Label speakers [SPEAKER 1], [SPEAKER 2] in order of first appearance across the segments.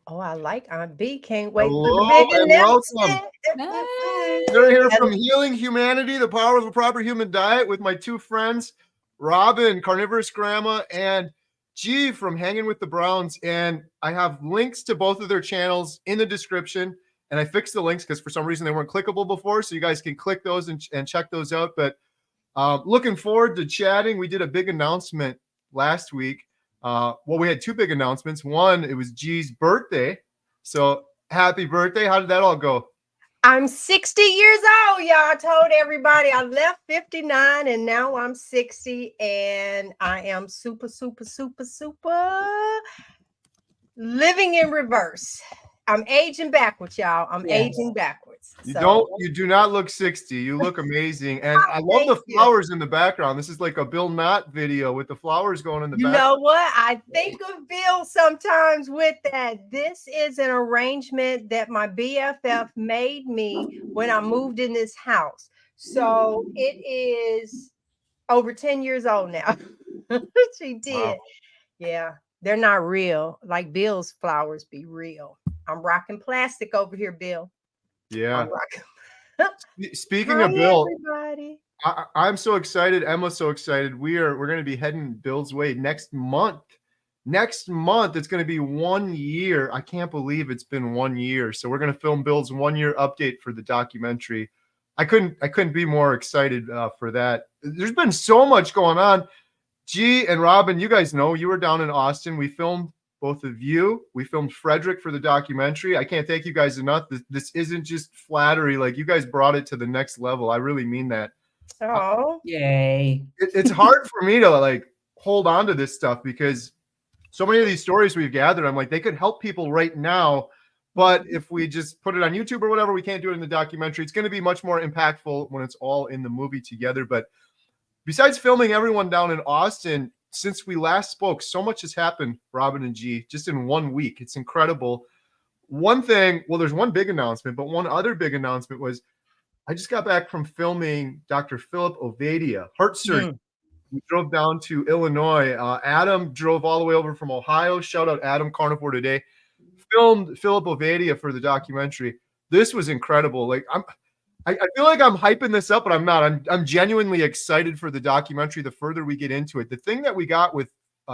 [SPEAKER 1] Oh, I like Aunt B. Can't wait for the
[SPEAKER 2] Hello
[SPEAKER 1] big
[SPEAKER 2] and welcome.
[SPEAKER 1] announcement.
[SPEAKER 2] We're here
[SPEAKER 1] And
[SPEAKER 2] from Healing Humanity, the Power of a Proper Human Diet, with my two friends, Robyn, Carnivorous Grandma, and G from Hanging with the Browns. And I have links to both of their channels in the description. And I fixed the links because for some reason they weren't clickable before. So you guys can click those and check those out. But looking forward to chatting. We did a big announcement last week. Well, we had two big announcements. One, it was G's birthday. So happy birthday. How did that all go?
[SPEAKER 1] I'm 60 years old, y'all. I told everybody I left 59 and now I'm 60 and I am super, super, super, super living in reverse. I'm aging backwards, y'all. I'm aging backwards.
[SPEAKER 2] You do not look 60. You look amazing. And I love
[SPEAKER 1] Thank
[SPEAKER 2] the
[SPEAKER 1] you.
[SPEAKER 2] flowers in the background. This is like a Bill Knott video with the flowers going in the
[SPEAKER 1] You
[SPEAKER 2] back.
[SPEAKER 1] know what? I think of Bill sometimes with that. This is an arrangement that my BFF made me when I moved in this house. So it is over 10 years old now. She did.
[SPEAKER 2] Wow.
[SPEAKER 1] Yeah. They're not real. Like Bill's flowers be real. I'm rocking plastic over here, Bill.
[SPEAKER 2] Yeah.
[SPEAKER 1] I'm rocking.
[SPEAKER 2] Speaking
[SPEAKER 1] Hi,
[SPEAKER 2] of Bill,
[SPEAKER 1] everybody.
[SPEAKER 2] I'm so excited. Emma's so excited. We're going to be heading Bill's way next month. Next month, it's going to be 1 year. I can't believe it's been 1 year. So we're going to film Bill's 1 year update for the documentary. I couldn't be more excited for that. There's been so much going on. G and Robyn, you guys know you were down in Austin. We filmed both of you. We filmed Frederick for the documentary. I can't thank you guys enough. This isn't just flattery. Like, you guys brought it to the next level. I really mean that.
[SPEAKER 1] Oh,
[SPEAKER 3] Yay.
[SPEAKER 2] It's hard for me to like hold on to this stuff because so many of these stories we've gathered, I'm like, they could help people right now. But if we just put it on YouTube or whatever, we can't do it in the documentary. It's going to be much more impactful when it's all in the movie together. But besides filming everyone down in Austin, since we last spoke, so much has happened, Robyn and G, just in 1 week. It's incredible. One thing, well, there's one big announcement, but one other big announcement was I just got back from filming Dr. Philip Ovadia, heart surgeon. We drove down to Illinois. Adam drove all the way over from Ohio. Shout out Adam, Carnivore Today. Filmed Philip Ovadia for the documentary. This was incredible. Like I feel like I'm hyping this up, but I'm not. I'm genuinely excited for the documentary. The further we get into it, the thing that we got with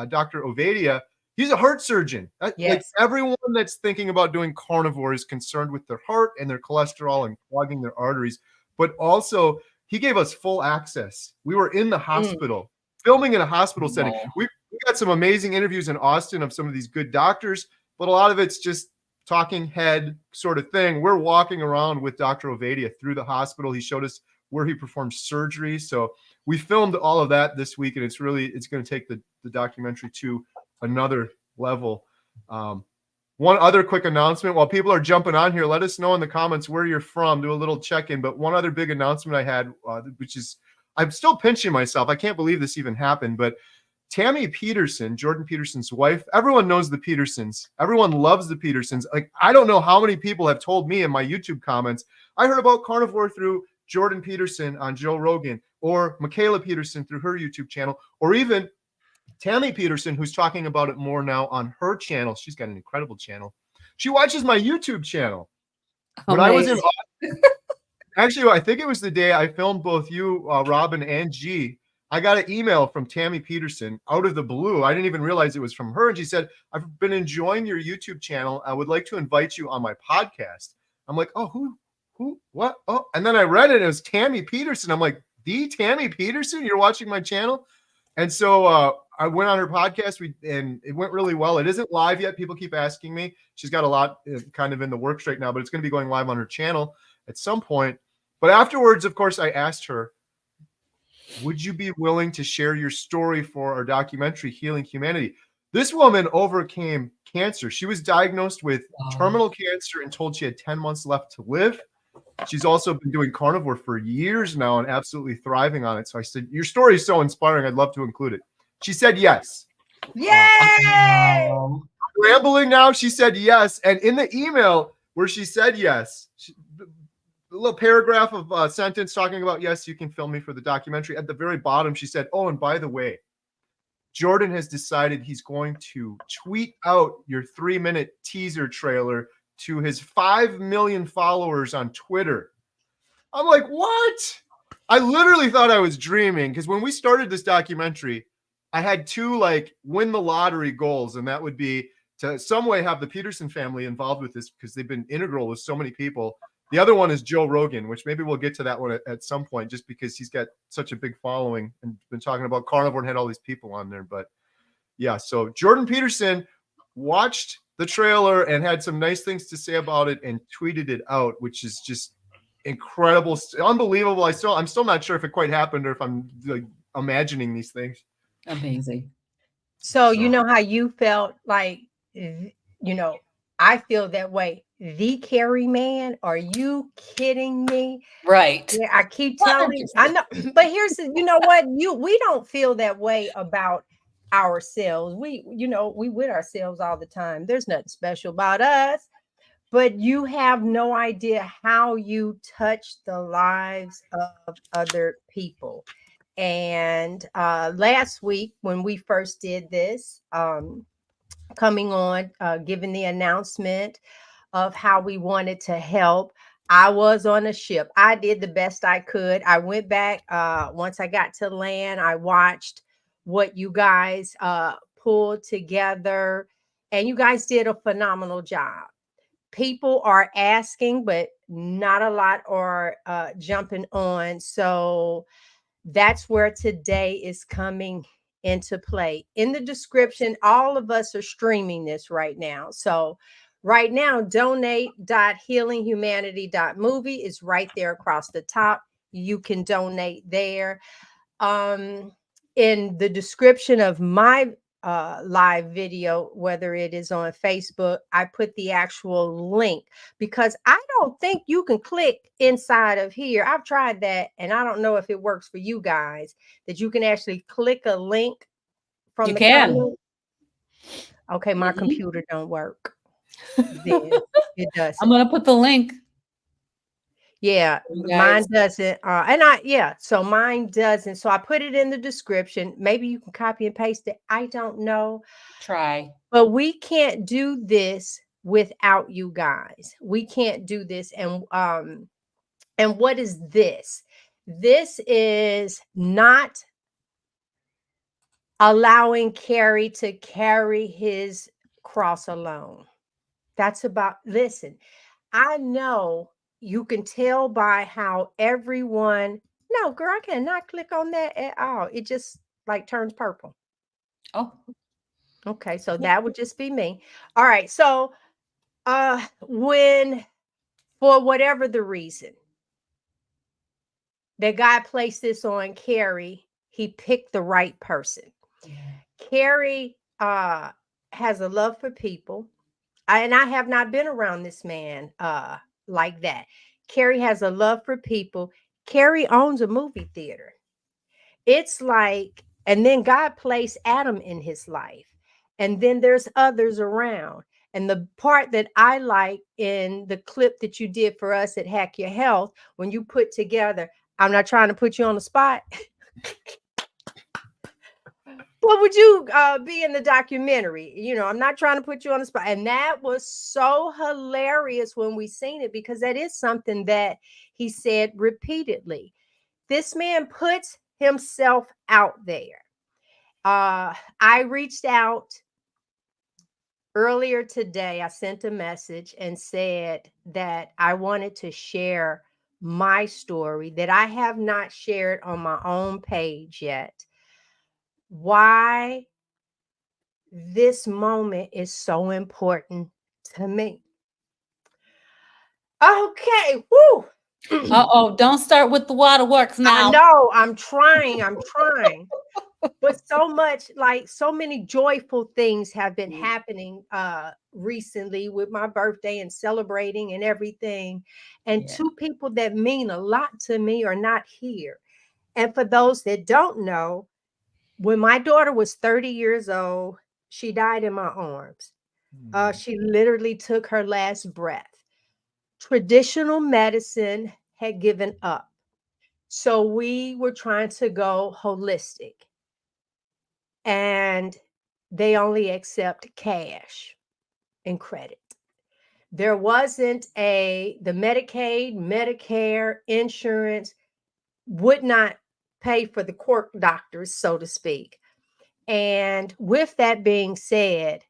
[SPEAKER 2] Dr. Ovadia, he's a heart surgeon.
[SPEAKER 1] yes.
[SPEAKER 2] Like everyone that's thinking about doing carnivore is concerned with their heart and their cholesterol and clogging their arteries. But also, he gave us full access. We were in the hospital, filming in a hospital setting. We got some amazing interviews in Austin of some of these good doctors, but a lot of it's just talking head sort of thing. We're walking around with Dr. Ovadia through the hospital. He showed us where he performed surgery. So we filmed all of that this week, and it's going to take the documentary to another level. One other quick announcement while people are jumping on here, let us know in the comments where you're from, do a little check-in. But one other big announcement I had, which is, I'm still pinching myself. I can't believe this even happened, but Tammy Peterson, Jordan Peterson's wife, everyone knows the Petersons. Everyone loves the Petersons. Like, I don't know how many people have told me in my YouTube comments, I heard about carnivore through Jordan Peterson on Joe Rogan, or Michaela Peterson through her YouTube channel, or even Tammy Peterson, who's talking about it more now on her channel. She's got an incredible channel. She watches my YouTube channel. When I was in Austin, actually, I think it was the day I filmed both you, Robyn, and G. I got an email from Tammy Peterson out of the blue. I didn't even realize it was from her. And she said, I've been enjoying your YouTube channel. I would like to invite you on my podcast. I'm like, oh, who, what? Oh, and then I read it. It was Tammy Peterson. I'm like, the Tammy Peterson? You're watching my channel? And so I went on her podcast and it went really well. It isn't live yet. People keep asking me. She's got a lot kind of in the works right now, but it's going to be going live on her channel at some point. But afterwards, of course, I asked her, would you be willing to share your story for our documentary, Healing Humanity? This woman overcame cancer. She was diagnosed with terminal cancer and told she had 10 months left to live. She's also been doing carnivore for years now and absolutely thriving on it. So I said, your story is so inspiring. I'd love to include it. She said yes.
[SPEAKER 1] Yay!
[SPEAKER 2] Rambling now, she said yes. And in the email where she said yes, a little paragraph of a sentence talking about, yes, you can film me for the documentary. At the very bottom, she said, oh, and by the way, Jordan has decided he's going to tweet out your 3-minute teaser trailer to his 5 million followers on Twitter. I'm like, what? I literally thought I was dreaming, because when we started this documentary, I had two like win the lottery goals, and that would be to some way have the Peterson family involved with this because they've been integral with so many people. The other one is Joe Rogan, which maybe we'll get to that one at some point, just because he's got such a big following and been talking about carnivore and had all these people on there. But yeah, so Jordan Peterson watched the trailer and had some nice things to say about it and tweeted it out, which is just incredible, unbelievable. I'm still not sure if it quite happened or if I'm like imagining these things.
[SPEAKER 3] Amazing.
[SPEAKER 1] So you know how you felt like, I feel that way. The Kerry man, are you kidding me?
[SPEAKER 3] Right.
[SPEAKER 1] Yeah, I keep telling you, I know, but here's you know what, we don't feel that way about ourselves. We with ourselves all the time. There's nothing special about us, but you have no idea how you touch the lives of other people. And last week when we first did this, coming on, giving the announcement of how we wanted to help, I was on a ship. I did the best I could. I went back, once I got to land, I watched what you guys pulled together, and you guys did a phenomenal job. People are asking, but not a lot are jumping on. So that's where today is coming into play. In the description, all of us are streaming this right now. So right now, donate.healinghumanity.movie is right there across the top. You can donate there. In the description of my live video, whether it is on Facebook, I put the actual link, because I don't think you can click inside of here. I've tried that, and I don't know if it works for you guys, that you can actually click a link from
[SPEAKER 3] You
[SPEAKER 1] the
[SPEAKER 3] can.
[SPEAKER 1] comment. Okay, my computer don't work. Then it doesn't.
[SPEAKER 3] I'm gonna put the link.
[SPEAKER 1] Yeah, mine doesn't. So mine doesn't. So I put it in the description. Maybe you can copy and paste it. I don't know.
[SPEAKER 3] Try.
[SPEAKER 1] But we can't do this without you guys. We can't do this. And what is this? This is not allowing Kerry to carry his cross alone. That's about, listen, I know you can tell by how everyone, no, girl, I cannot click on that at all. It just like turns purple.
[SPEAKER 3] Oh,
[SPEAKER 1] Okay, so that would just be me. All right, so when, for whatever the reason that God placed this on Kerry, he picked the right person.
[SPEAKER 3] yeah.
[SPEAKER 1] Kerry has a love for people. And I have not been around this man like that. Kerry has a love for people. Kerry owns a movie theater. It's like, and then God placed Adam in his life. And then there's others around. And the part that I like in the clip that you did for us at Hack Your Health, when you put together, I'm not trying to put you on the spot. What would you be in the documentary? I'm not trying to put you on the spot. And that was so hilarious when we seen it, because that is something that he said repeatedly. This man puts himself out there. I reached out earlier today. I sent a message and said that I wanted to share my story that I have not shared on my own page yet. Why this moment is so important to me. Okay, woo.
[SPEAKER 3] Uh-oh, don't start with the waterworks now.
[SPEAKER 1] I know, I'm trying. But so much, like so many joyful things have been happening recently with my birthday and celebrating and everything. And two people that mean a lot to me are not here. And for those that don't know, when my daughter was 30 years old, she died in my arms. She literally took her last breath. Traditional medicine had given up. So we were trying to go holistic. and they only accept cash and credit. There wasn't the Medicaid, Medicare, insurance would not pay for the court doctors, so to speak. And with that being said,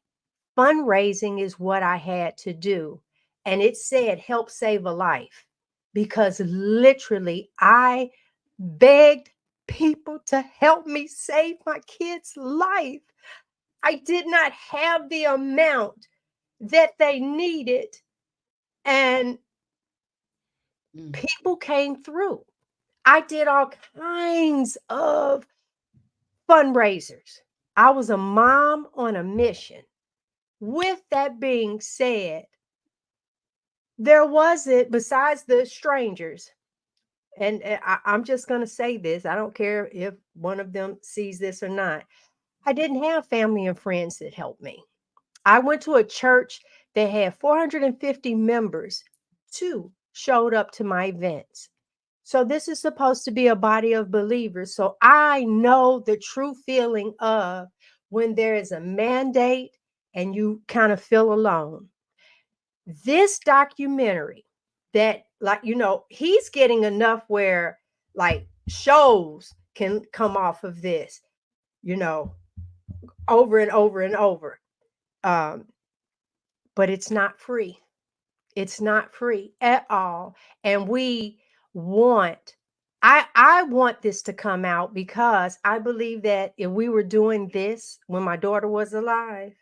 [SPEAKER 1] fundraising is what I had to do. And it said, help save a life. Because literally, I begged people to help me save my kid's life. I did not have the amount that they needed. And
[SPEAKER 3] Mm.
[SPEAKER 1] people came through. I did all kinds of fundraisers. I was a mom on a mission. With that being said, there wasn't, besides the strangers, and I'm just going to say this. I don't care if one of them sees this or not. I didn't have family and friends that helped me. I went to a church that had 450 members. Two showed up to my events. So this is supposed to be a body of believers. So I know the true feeling of when there is a mandate and you kind of feel alone. This documentary that, like, he's getting enough where like shows can come off of this, you know, over and over and over. Um, but it's not free. It's not free at all. And we want, I want this to come out because I believe that if we were doing this when my daughter was alive,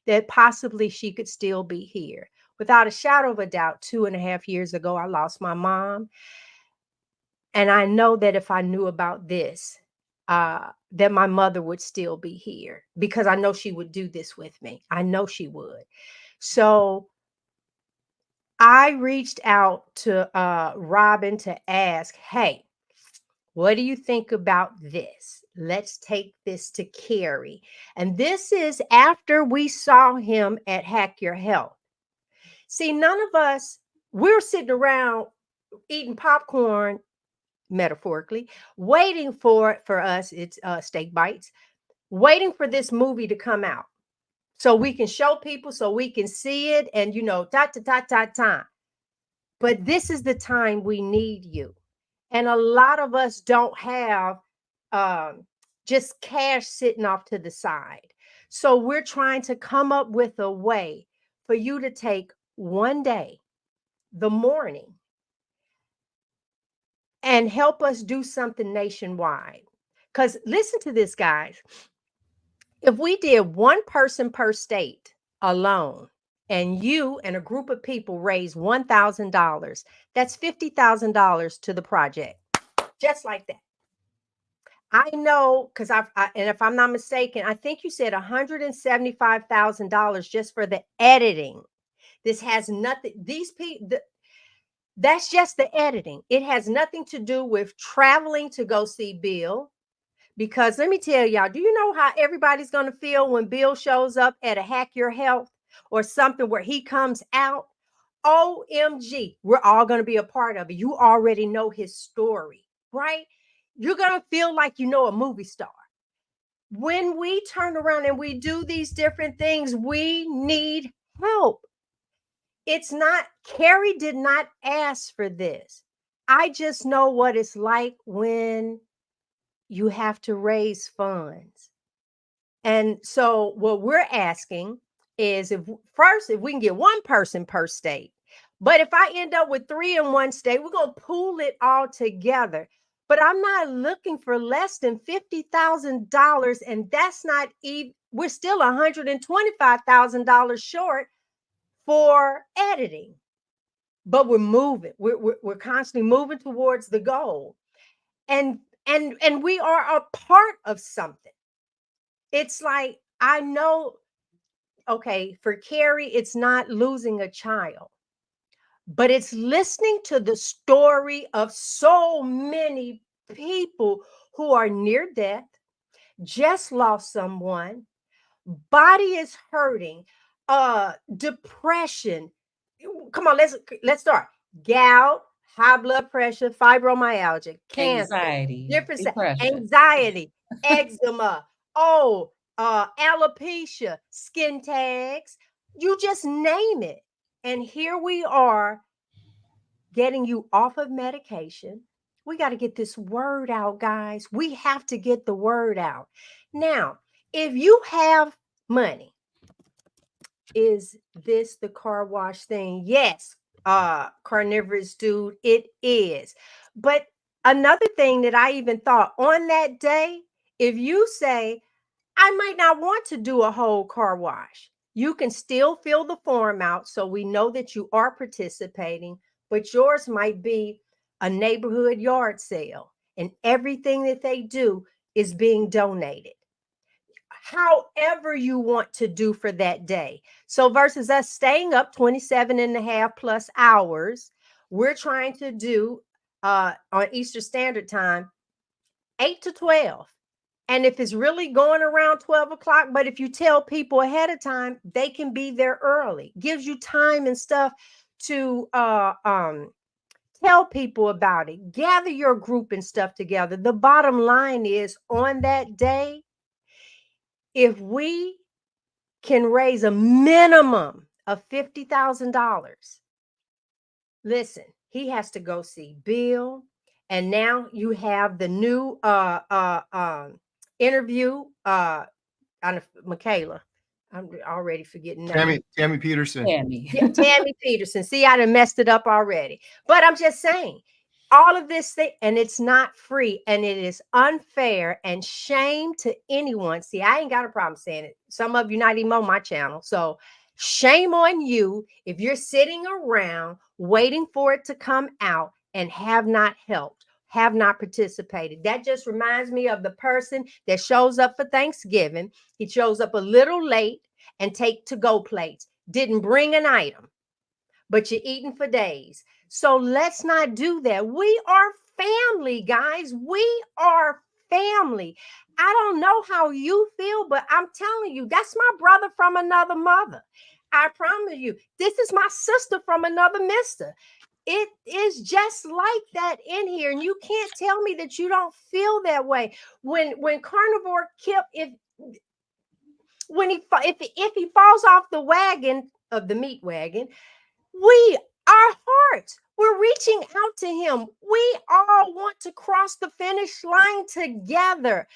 [SPEAKER 1] that possibly she could still be here. Without a shadow of a doubt, 2.5 years ago, I lost my mom. And I know that if I knew about this, that my mother would still be here because I know she would do this with me. I know she would. So I reached out to Robyn to ask, hey, what do you think about this? Let's take this to Kerry. And this is after we saw him at Hack Your Health. See, none of us, we were sitting around eating popcorn, metaphorically, waiting for us, it's steak bites, waiting for this movie to come out so we can show people, so we can see it, and ta. But this is the time we need you. And a lot of us don't have just cash sitting off to the side. So we're trying to come up with a way for you to take one day, the morning, and help us do something nationwide. Because listen to this, guys. If we did one person per state alone, and you and a group of people raise $1,000, that's $50,000 to the project, just like that. I know because and if I'm not mistaken, I think you said $175,000 just for the editing. This has nothing, these people, that's just the editing. It has nothing to do with traveling to go see Bill. Because let me tell y'all, do you know how everybody's going to feel when Bill shows up at a Hack Your Health or something where he comes out? OMG, we're all going to be a part of it. You already know his story, right? You're going to feel like you know a movie star. When we turn around and we do these different things, we need help. It's not, Kerry did not ask for this. I just know what it's like when you have to raise funds. And so what we're asking is if we can get one person per state. But if I end up with 3 in one state, we're going to pool it all together. But I'm not looking for less than $50,000. And that's not even, we're still $125,000 short for editing. But we're moving. We're constantly moving towards the goal. And we are a part of something. It's like, I know, okay, for Kerry, it's not losing a child, but it's listening to the story of so many people who are near death, just lost someone, body is hurting, depression. Come on, let's start. Gout, high blood pressure, fibromyalgia, cancer,
[SPEAKER 3] Anxiety,
[SPEAKER 1] different
[SPEAKER 3] depression.
[SPEAKER 1] anxiety, eczema, Oh, alopecia, skin tags. You just name it. And here we are getting you off of medication. We got to get this word out, guys. We have to get the word out. Now, if you have money, is this the car wash thing? Yes, carnivorous dude, it is. But another thing that I even thought on that day, if you say, I might not want to do a whole car wash, you can still fill the form out so we know that you are participating, but yours might be a neighborhood yard sale and everything that they do is being donated however you want to do for that day. So versus us staying up 27 and a half plus hours, we're trying to do on Eastern Standard Time 8 to 12. And if it's really going around 12 o'clock, but if you tell people ahead of time, they can be there early. Gives you time and stuff to tell people about it. Gather your group and stuff together. The bottom line is on that day, if we can raise a minimum of $50,000, listen, he has to go see Bill. And now you have the new interview on Michaela. I'm already forgetting names.
[SPEAKER 2] Tammy Peterson.
[SPEAKER 3] Tammy.
[SPEAKER 1] Yeah, Tammy Peterson. See, I done messed it up already. But I'm just saying, all of this thing, and it's not free, and it is unfair and shame to anyone. See, I ain't got a problem saying it. Some of you not even on my channel. So shame on you if you're sitting around waiting for it to come out and have not helped, have not participated. That just reminds me of the person that shows up for Thanksgiving. He shows up a little late and take to-go plates. Didn't bring an item, but you're eating for days. So let's not do that. We are family, guys. We are family. I don't know how you feel, but I'm telling you, that's my brother from another mother. I promise you, this is my sister from another mister. It is just like that in here, and you can't tell me that you don't feel that way. When Carnivore Kip, if he falls off the wagon of the meat wagon, our hearts, we're reaching out to him. We all want to cross the finish line together.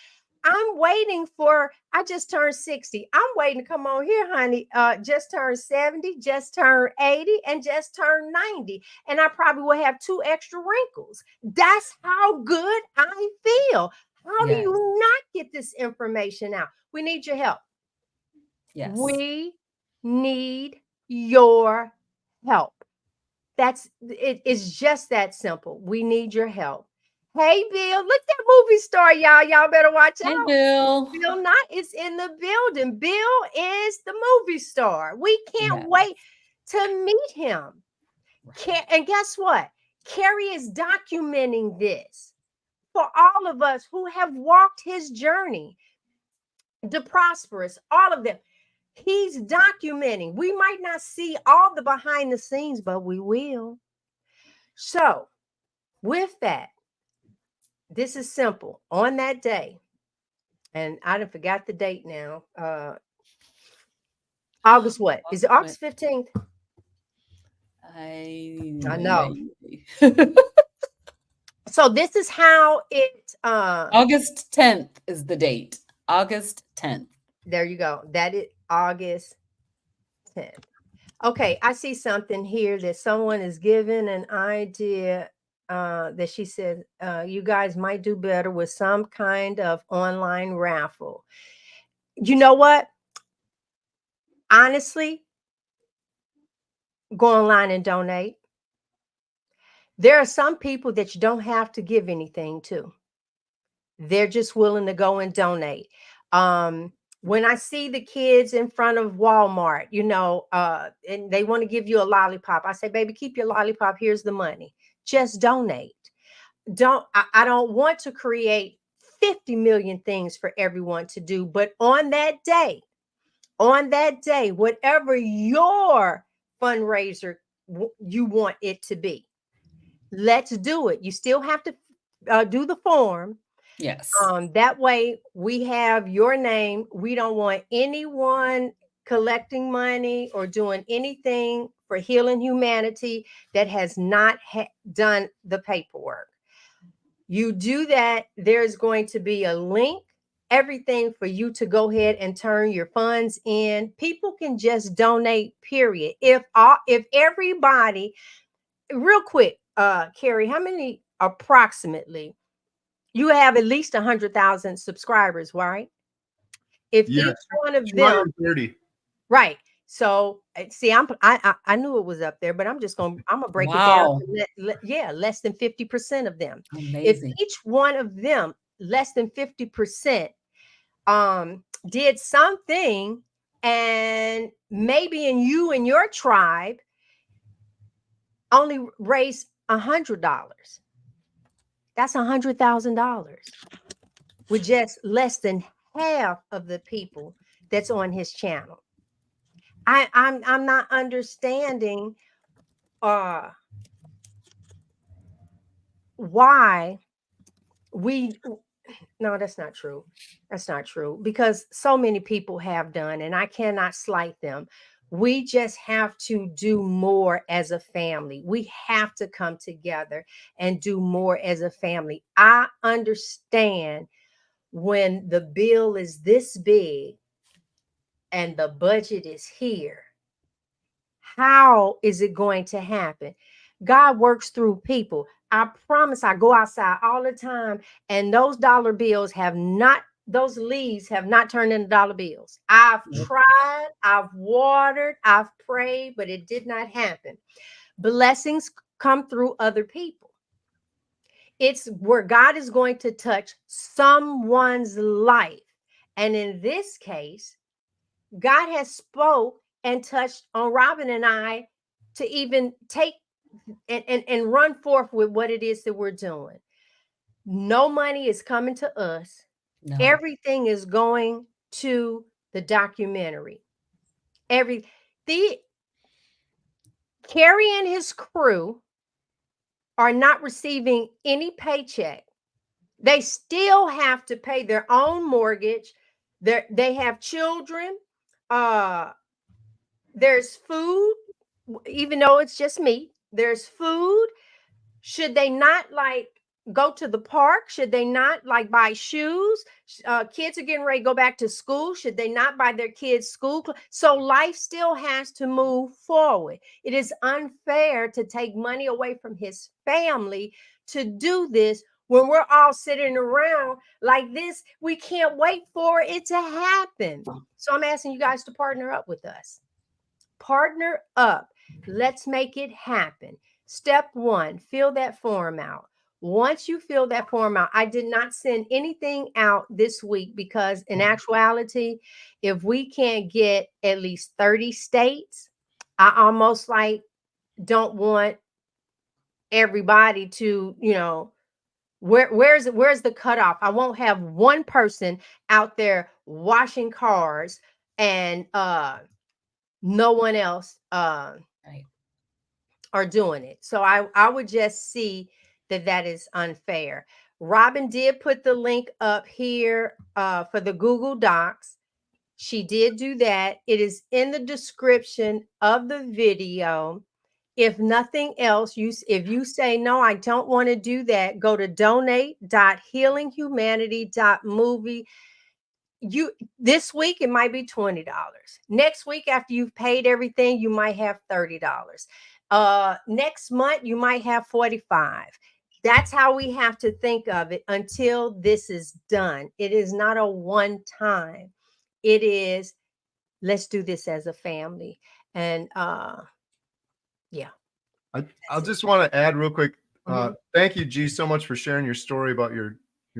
[SPEAKER 1] I'm waiting for, I just turned 60. I'm waiting to come on here, honey. Just turned 70, just turned 80, and just turned 90. And I probably will have 2 extra wrinkles. That's how good I feel. How do
[SPEAKER 3] Yes.
[SPEAKER 1] you not get this information out? We need your help.
[SPEAKER 3] Yes.
[SPEAKER 1] We need your help. It's just that simple. We need your help. Hey, Bill, look at that movie star, y'all. Y'all better watch
[SPEAKER 3] Hey,
[SPEAKER 1] out.
[SPEAKER 3] Bill.
[SPEAKER 1] Bill Knott is in the building. Bill is the movie star. We can't
[SPEAKER 3] Yes.
[SPEAKER 1] wait to meet him.
[SPEAKER 3] Right.
[SPEAKER 1] And guess what? Kerry is documenting this for all of us who have walked his journey. The prosperous, all of them. He's documenting. We might not see all the behind the scenes, but we will. So, with that, this is simple. On that day, and I done forgot the date now. August what? Is it August 15th? I know. So this is how it
[SPEAKER 3] August 10th is the date. August 10th.
[SPEAKER 1] There you go. That is August 10th. Okay, I see something here that someone is giving an idea that she said you guys might do better with some kind of online raffle. You know what? Honestly, go online and donate. There are some people that you don't have to give anything to. They're just willing to go and donate. When I see the kids in front of Walmart, and they want to give you a lollipop, I say, baby, keep your lollipop. Here's the money. Just donate. I don't want to create 50 million things for everyone to do, but on that day, whatever your fundraiser you want it to be, let's do it. You still have to do the form,
[SPEAKER 3] Yes.
[SPEAKER 1] That way we have your name. We don't want anyone collecting money or doing anything for Healing Humanity that has not done the paperwork. You do that, there's going to be a link, everything for you to go ahead and turn your funds in. People can just donate, period. If everybody, real quick, Kerry, how many approximately? You have at least 100,000 subscribers, right? If
[SPEAKER 2] Yes,
[SPEAKER 1] each one of them,
[SPEAKER 2] 230.
[SPEAKER 1] right. So see, I knew it was up there, but I'm gonna break it down
[SPEAKER 3] Wow.
[SPEAKER 1] to less than 50% of them. If
[SPEAKER 3] Amazing.
[SPEAKER 1] each one of them, less than 50%, did something, and maybe in you and your tribe only raise $100, that's $100,000 with just less than half of the people that's on his channel. I'm not understanding why we no, that's not true. That's not true, because so many people have done, and I cannot slight them. We just have to do more as a family. We have to come together and do more as a family. I understand when the bill is this big and the budget is here. How is it going to happen? God works through people. I promise, I go outside all the time, and those dollar bills have not, those leaves have not turned into dollar bills. I've tried, I've watered, I've prayed, but it did not happen. Blessings come through other people. It's where God is going to touch someone's life. And in this case, God has spoke and touched on Robyn and I to even take and run forth with what it is that we're doing. No money is coming to us.
[SPEAKER 3] No.
[SPEAKER 1] Everything is going to the documentary. The Kerry and his crew are not receiving any paycheck. They still have to pay their own mortgage. They have children. There's food, even though it's just meat. There's food. Should they not like go to the park? Should they not like buy shoes? Kids are getting ready to go back to school. Should they not buy their kids school clothes? So life still has to move forward. It is unfair to take money away from his family to do this when we're all sitting around like this. We can't wait for it to happen. So I'm asking you guys to partner up with us. Partner up. Let's make it happen. Step one, fill that form out. Once you fill that form out, I did not send anything out this week because in actuality, if we can't get at least 30 states, I almost like don't want everybody to, where's the cutoff? I won't have one person out there washing cars and no one else
[SPEAKER 3] Right.
[SPEAKER 1] are doing it. So I would just see that is unfair. Robyn did put the link up here for the Google Docs. She did do that. It is in the description of the video. If nothing else, if you say, no, I don't want to do that, go to donate.healinghumanity.movie. This week it might be $20. Next week, after you've paid everything, you might have $30. Next month you might have 45. That's how we have to think of it until this is done. It is not a one time. It is, let's do this as a family. And yeah.
[SPEAKER 2] I'll just want to add real quick. Thank you, G, so much for sharing your story about your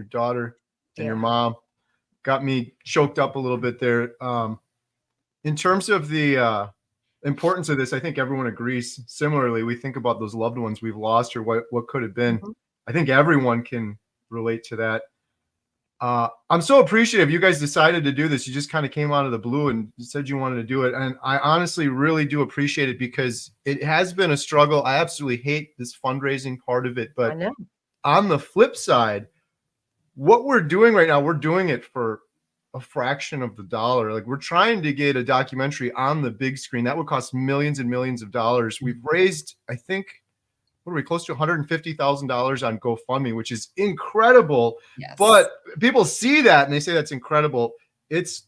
[SPEAKER 2] daughter and your mom. Got me choked up a little bit there. In terms of the importance of this, I think everyone agrees. Similarly, we think about those loved ones we've lost or what could have been. I think everyone can relate to that. I'm so appreciative you guys decided to do this. You just kind of came out of the blue and said you wanted to do it. And I honestly really do appreciate it because it has been a struggle. I absolutely hate this fundraising part of it. But on the flip side, what we're doing right now, we're doing it for a fraction of the dollar. Like, we're trying to get a documentary on the big screen that would cost millions and millions of dollars. We've raised, I think, what are we, close to $150,000 on GoFundMe, which is incredible.
[SPEAKER 3] Yes.
[SPEAKER 2] But people see that and they say that's incredible. It's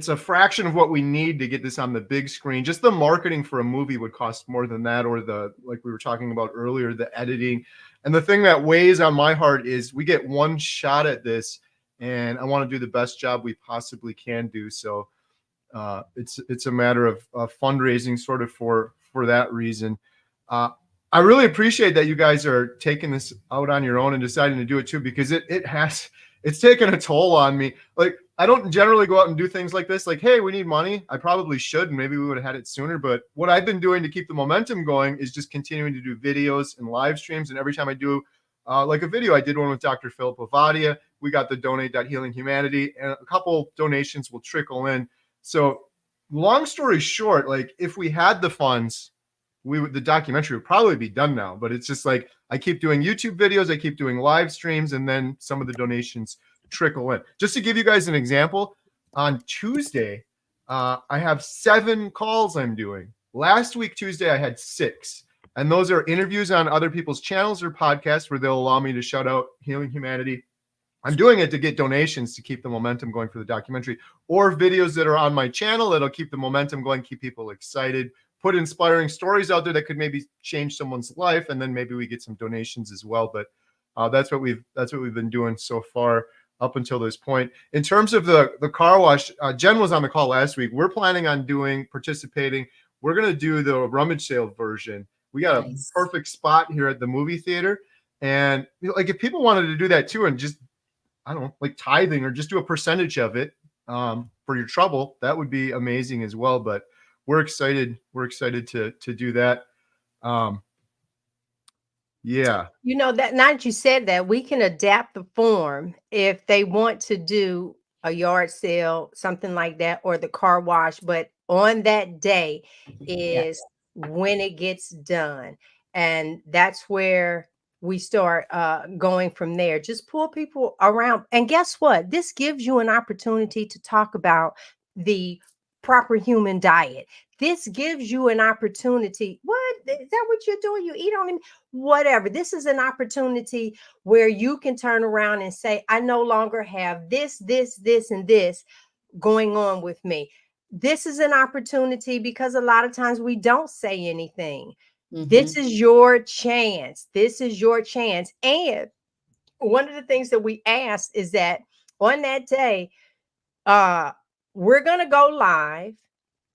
[SPEAKER 2] a fraction of what we need to get this on the big screen. Just the marketing for a movie would cost more than that, or like we were talking about earlier, the editing. And the thing that weighs on my heart is we get one shot at this, and I want to do the best job we possibly can do. So it's a matter of fundraising sort of for that reason. I really appreciate that you guys are taking this out on your own and deciding to do it too, because it's taken a toll on me. Like, I don't generally go out and do things like this. Like, hey, we need money. I probably should, and maybe we would have had it sooner. But what I've been doing to keep the momentum going is just continuing to do videos and live streams. And every time I do like a video, I did one with Dr. Philip Ovadia. We got the donate.healing humanity, and a couple donations will trickle in. So long story short, like, if we had the funds, the documentary would probably be done now. But it's just like, I keep doing YouTube videos, I keep doing live streams, and then some of the donations trickle in. Just to give you guys an example, on Tuesday, I have 7 calls I'm doing. Last week, Tuesday, I had 6. And those are interviews on other people's channels or podcasts where they'll allow me to shout out Healing Humanity. I'm doing it to get donations to keep the momentum going for the documentary, or videos that are on my channel that'll keep the momentum going, keep people excited, put inspiring stories out there that could maybe change someone's life, and then maybe we get some donations as well. But that's what we've been doing so far up until this point. In terms of the car wash, Jen was on the call last week. We're planning on participating. We're going to do the rummage sale version. We got a perfect spot here at the movie theater. And like, if people wanted to do that too, and just, I don't know, like tithing, or just do a percentage of it for your trouble, that would be amazing as well. But we're excited. We're excited to do that. Yeah.
[SPEAKER 1] You know, that now that you said that, we can adapt the form if they want to do a yard sale, something like that, or the car wash. But on that day is when it gets done. And that's where we start going from there. Just pull people around. And guess what? This gives you an opportunity to talk about the proper human diet. This gives you an opportunity. What is that? What you're doing? You eat on him? Whatever. This is an opportunity where you can turn around and say, I no longer have this, and this going on with me. This is an opportunity, because a lot of times we don't say anything. This is your chance. This is your chance. And one of the things that we ask is that on that day, we're going to go live,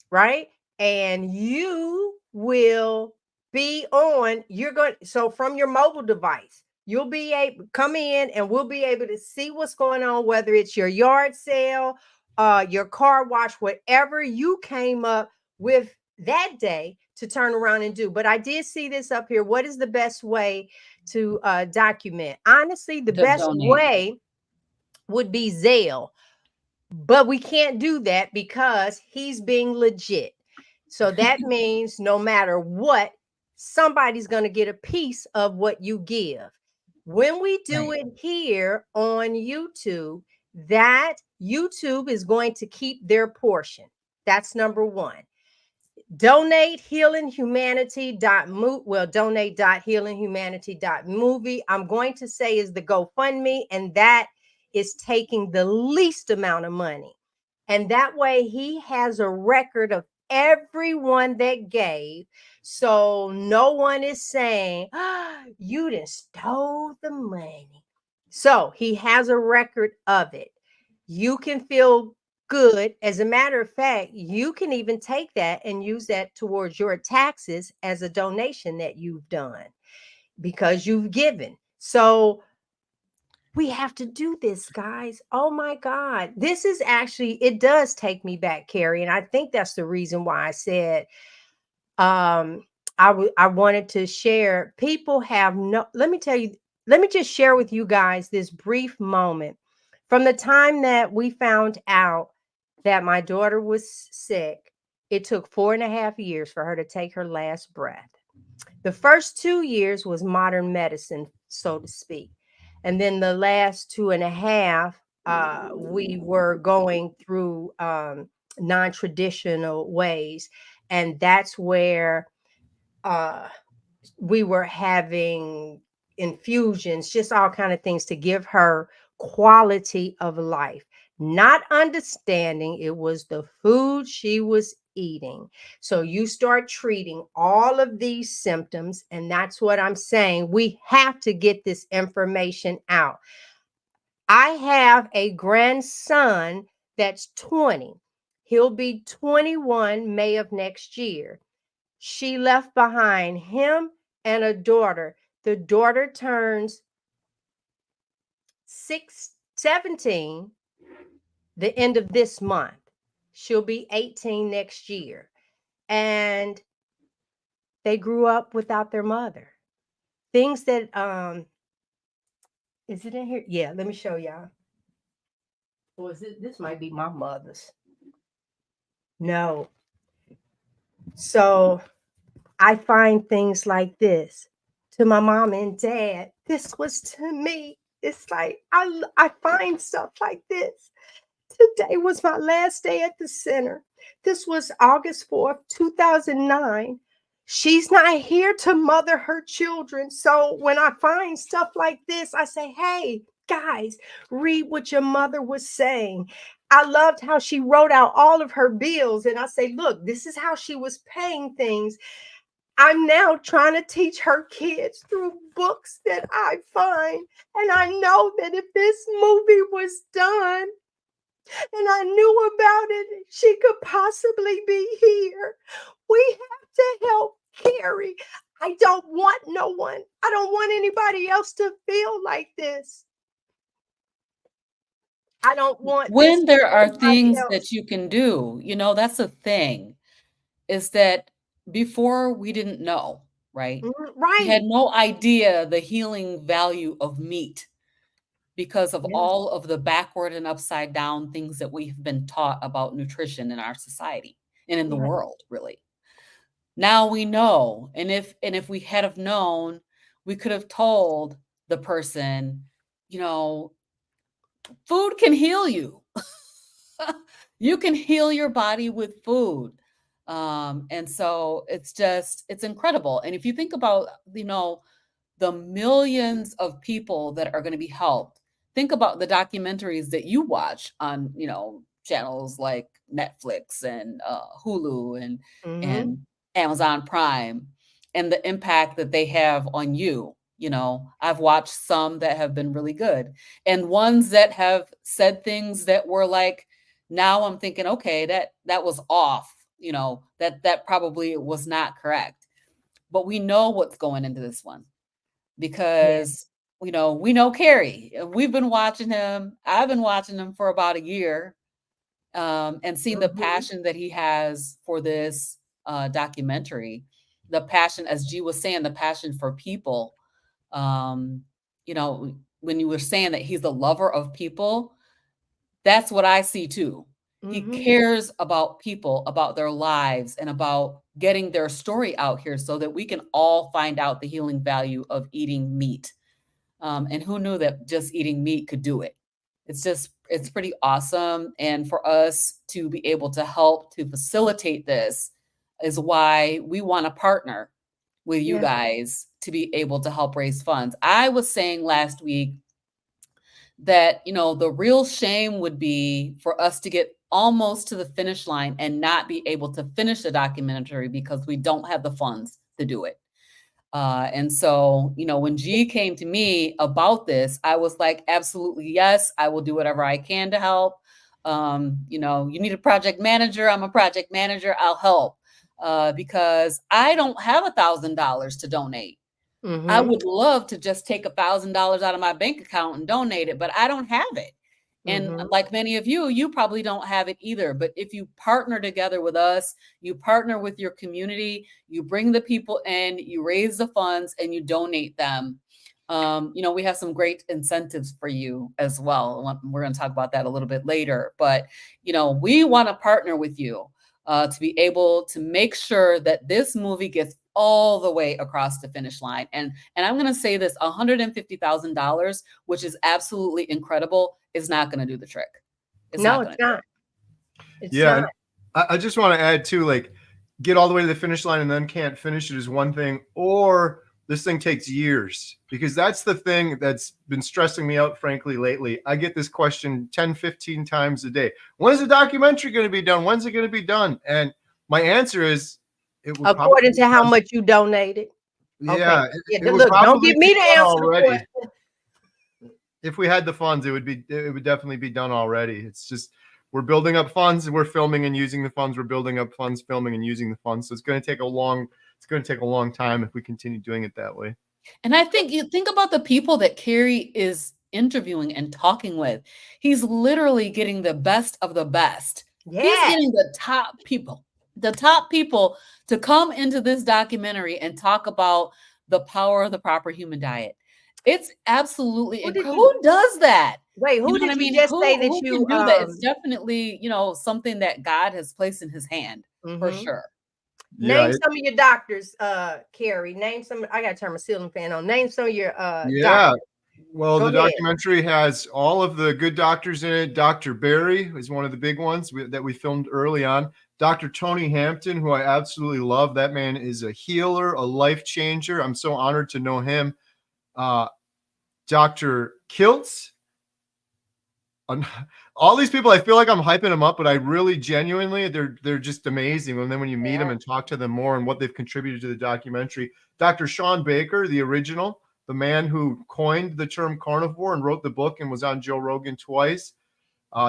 [SPEAKER 1] right? And you will be on, so from your mobile device, you'll be able to come in and we'll be able to see what's going on, whether it's your yard sale, your car wash, whatever you came up with that day to turn around and do. But I did see this up here. What is the best way to document? Honestly, the best way would be Zelle. But we can't do that because he's being legit. So that means no matter what, somebody's going to get a piece of what you give. When we do it here on YouTube, that YouTube is going to keep their portion. That's number one. Donate donate.healinghumanity.movie. I'm going to say is the GoFundMe, and that is taking the least amount of money. And that way he has a record of everyone that gave. So no one is saying, you done stole the money. So he has a record of it. You can feel good. As a matter of fact, you can even take that and use that towards your taxes as a donation that you've done because you've given. So we have to do this, guys. Oh my God. This is actually, it does take me back, Kerry. And I think that's the reason why I said I wanted to share. People have let me just share with you guys this brief moment from the time that we found out that my daughter was sick. It took 4.5 years for her to take her last breath. The first 2 years was modern medicine, so to speak. And then the last 2.5, we were going through non-traditional ways. And that's where uh, we were having infusions, just all kind of things to give her quality of life. Not understanding it was the food she was eating. So you start treating all of these symptoms, and that's what I'm saying. We have to get this information out. I have a grandson that's 20. He'll be 21 May of next year. She left behind him and a daughter. The daughter turns 17 the end of this month. She'll be 18 next year. And they grew up without their mother. Things that is it in here? Yeah, let me show y'all. Or is it, this might be my mother's. No. So I find things like this to my mom and dad. This was to me. It's like I find stuff like this. Today was my last day at the center. This was August 4th, 2009. She's not here to mother her children. So when I find stuff like this, I say, hey, guys, read what your mother was saying. I loved how she wrote out all of her bills. And I say, look, this is how she was paying things. I'm now trying to teach her kids through books that I find. And I know that if this movie was done and I knew about it, she could possibly be here. We have to help Kerry. I don't want no one. I don't want anybody else to feel like this. I don't want this
[SPEAKER 3] When there
[SPEAKER 1] for
[SPEAKER 3] are
[SPEAKER 1] anybody
[SPEAKER 3] things
[SPEAKER 1] else.
[SPEAKER 3] that you can do, that's the thing, is that before we didn't know, right? We had
[SPEAKER 1] Right.
[SPEAKER 3] no idea the healing value of meat because of
[SPEAKER 1] Yes.
[SPEAKER 3] all of the backward and upside down things that we've been taught about nutrition in our society and in the
[SPEAKER 1] Right.
[SPEAKER 3] world, really. Now we know, and if we had have known, we could have told the person, you know, food can heal you. You can heal your body with food. And so it's incredible. And if you think about, the millions of people that are going to be helped, think about the documentaries that you watch on, channels like Netflix and Hulu
[SPEAKER 1] Mm-hmm.
[SPEAKER 3] and Amazon Prime, and the impact that they have on you. I've watched some that have been really good, and ones that have said things that were like, now I'm thinking, okay, that was off, that probably was not correct. But we know what's going into this one
[SPEAKER 1] Yeah.
[SPEAKER 3] because we know Kerry. We've been watching him. I've been watching him for about a year, and seeing the
[SPEAKER 1] Mm-hmm.
[SPEAKER 3] passion that he has for this documentary, the passion, as G was saying, the passion for people. Um, when you were saying that he's a lover of people, that's what I see too. He
[SPEAKER 1] Mm-hmm.
[SPEAKER 3] cares about people, about their lives, and about getting their story out here so that we can all find out the healing value of eating meat. And who knew that just eating meat could do it? It's pretty awesome. And for us to be able to help to facilitate this is why we want to partner with you
[SPEAKER 1] Yeah.
[SPEAKER 3] guys to be able to help raise funds. I was saying last week that the real shame would be for us to get almost to the finish line and not be able to finish the documentary because we don't have the funds to do it. And so, when G came to me about this, I was like, absolutely, yes, I will do whatever I can to help. You need a project manager. I'm a project manager. I'll help because I don't have $1,000 to donate. I
[SPEAKER 1] Mm-hmm.
[SPEAKER 3] would love to just take $1,000 out of my bank account and donate it, but I don't have it. And
[SPEAKER 1] Mm-hmm.
[SPEAKER 3] like many of you, you probably don't have it either. But if you partner together with us, you partner with your community, you bring the people in, you raise the funds, and you donate them. We have some great incentives for you as well. We're going to talk about that a little bit later. But, we want to partner with you to be able to make sure that this movie gets all the way across the finish line. And I'm going to say this, $150,000, which is absolutely incredible, is not going to do the trick. It's
[SPEAKER 1] No,
[SPEAKER 3] not going
[SPEAKER 1] it's
[SPEAKER 3] to do it.
[SPEAKER 1] not. It's
[SPEAKER 2] Yeah,
[SPEAKER 1] not.
[SPEAKER 2] and I just want to add too, like, get all the way to the finish line and then can't finish it is one thing, or this thing takes years, because that's the thing that's been stressing me out, frankly, lately. I get this question 10, 15 times a day. When's the documentary going to be done? When's it going to be done? And my answer is, it would probably
[SPEAKER 1] According
[SPEAKER 2] be
[SPEAKER 1] to how
[SPEAKER 2] done.
[SPEAKER 1] much you donated. Okay.
[SPEAKER 2] Yeah,
[SPEAKER 1] Yeah,
[SPEAKER 2] it would
[SPEAKER 1] look, don't
[SPEAKER 2] probably
[SPEAKER 1] get me
[SPEAKER 2] be
[SPEAKER 1] to
[SPEAKER 2] done
[SPEAKER 1] answer the
[SPEAKER 2] already.
[SPEAKER 1] question.
[SPEAKER 2] If we had the funds, it would definitely be done already. It's just, we're building up funds and we're filming and using the funds. We're building up funds, filming and using the funds. So it's going to take a long time if we continue doing it that way.
[SPEAKER 3] And I think you think about the people that Kerry is interviewing and talking with. He's literally getting the best of the best. He's
[SPEAKER 1] Yeah.
[SPEAKER 3] getting the top people to come into this documentary and talk about the power of the proper human diet. It's absolutely incredible. Who does that?
[SPEAKER 1] Wait, who
[SPEAKER 3] You know
[SPEAKER 1] did
[SPEAKER 3] what I
[SPEAKER 1] you
[SPEAKER 3] mean?
[SPEAKER 1] just say that
[SPEAKER 3] Who
[SPEAKER 1] you
[SPEAKER 3] can do that? It's definitely, something that God has placed in his hand for sure.
[SPEAKER 2] Yeah,
[SPEAKER 1] Name some of your doctors, Kerry. Name some. I gotta turn my ceiling fan on. Name some of your
[SPEAKER 2] yeah.
[SPEAKER 1] doctors.
[SPEAKER 2] Well,
[SPEAKER 1] Go
[SPEAKER 2] the
[SPEAKER 1] ahead.
[SPEAKER 2] documentary has all of the good doctors in it. Dr. Barry is one of the big ones that we filmed early on. Dr. Tony Hampton, who I absolutely love. That man is a healer, a life changer. I'm so honored to know him. Dr. Kiltz. All these people, I feel like I'm hyping them up, but I really genuinely, they're just amazing. And then when you meet them and talk to them more and what they've contributed to the documentary, Dr. Sean Baker, the original, the man who coined the term carnivore and wrote the book and was on Joe Rogan twice.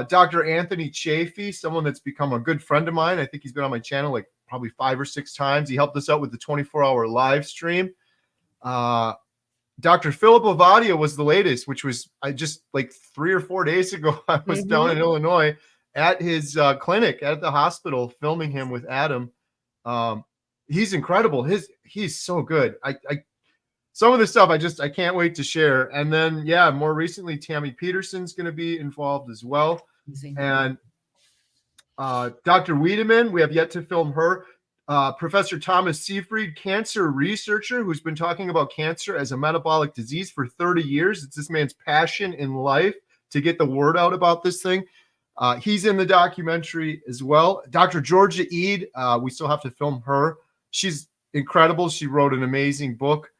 [SPEAKER 2] Dr. Anthony Chafee, someone that's become a good friend of mine. I think he's been on my channel like probably 5 or 6 times. He helped us out with the 24-hour live stream. Dr. Philip Ovadia was the latest, which was I just like 3 or 4 days ago. I was down in Illinois at his clinic at the hospital filming him with Adam. He's incredible. He's so good. I some of the stuff I can't wait to share. And then more recently, Tammy Peterson's going to be involved as well. And Dr. Wiedemann, we have yet to film her. Professor Thomas Seyfried, cancer researcher who's been talking about cancer as a metabolic disease for 30 years. It's this man's passion in life to get the word out about this thing. He's in the documentary as well. Dr. Georgia Eid, we still have to film her. She's incredible. She wrote an amazing book,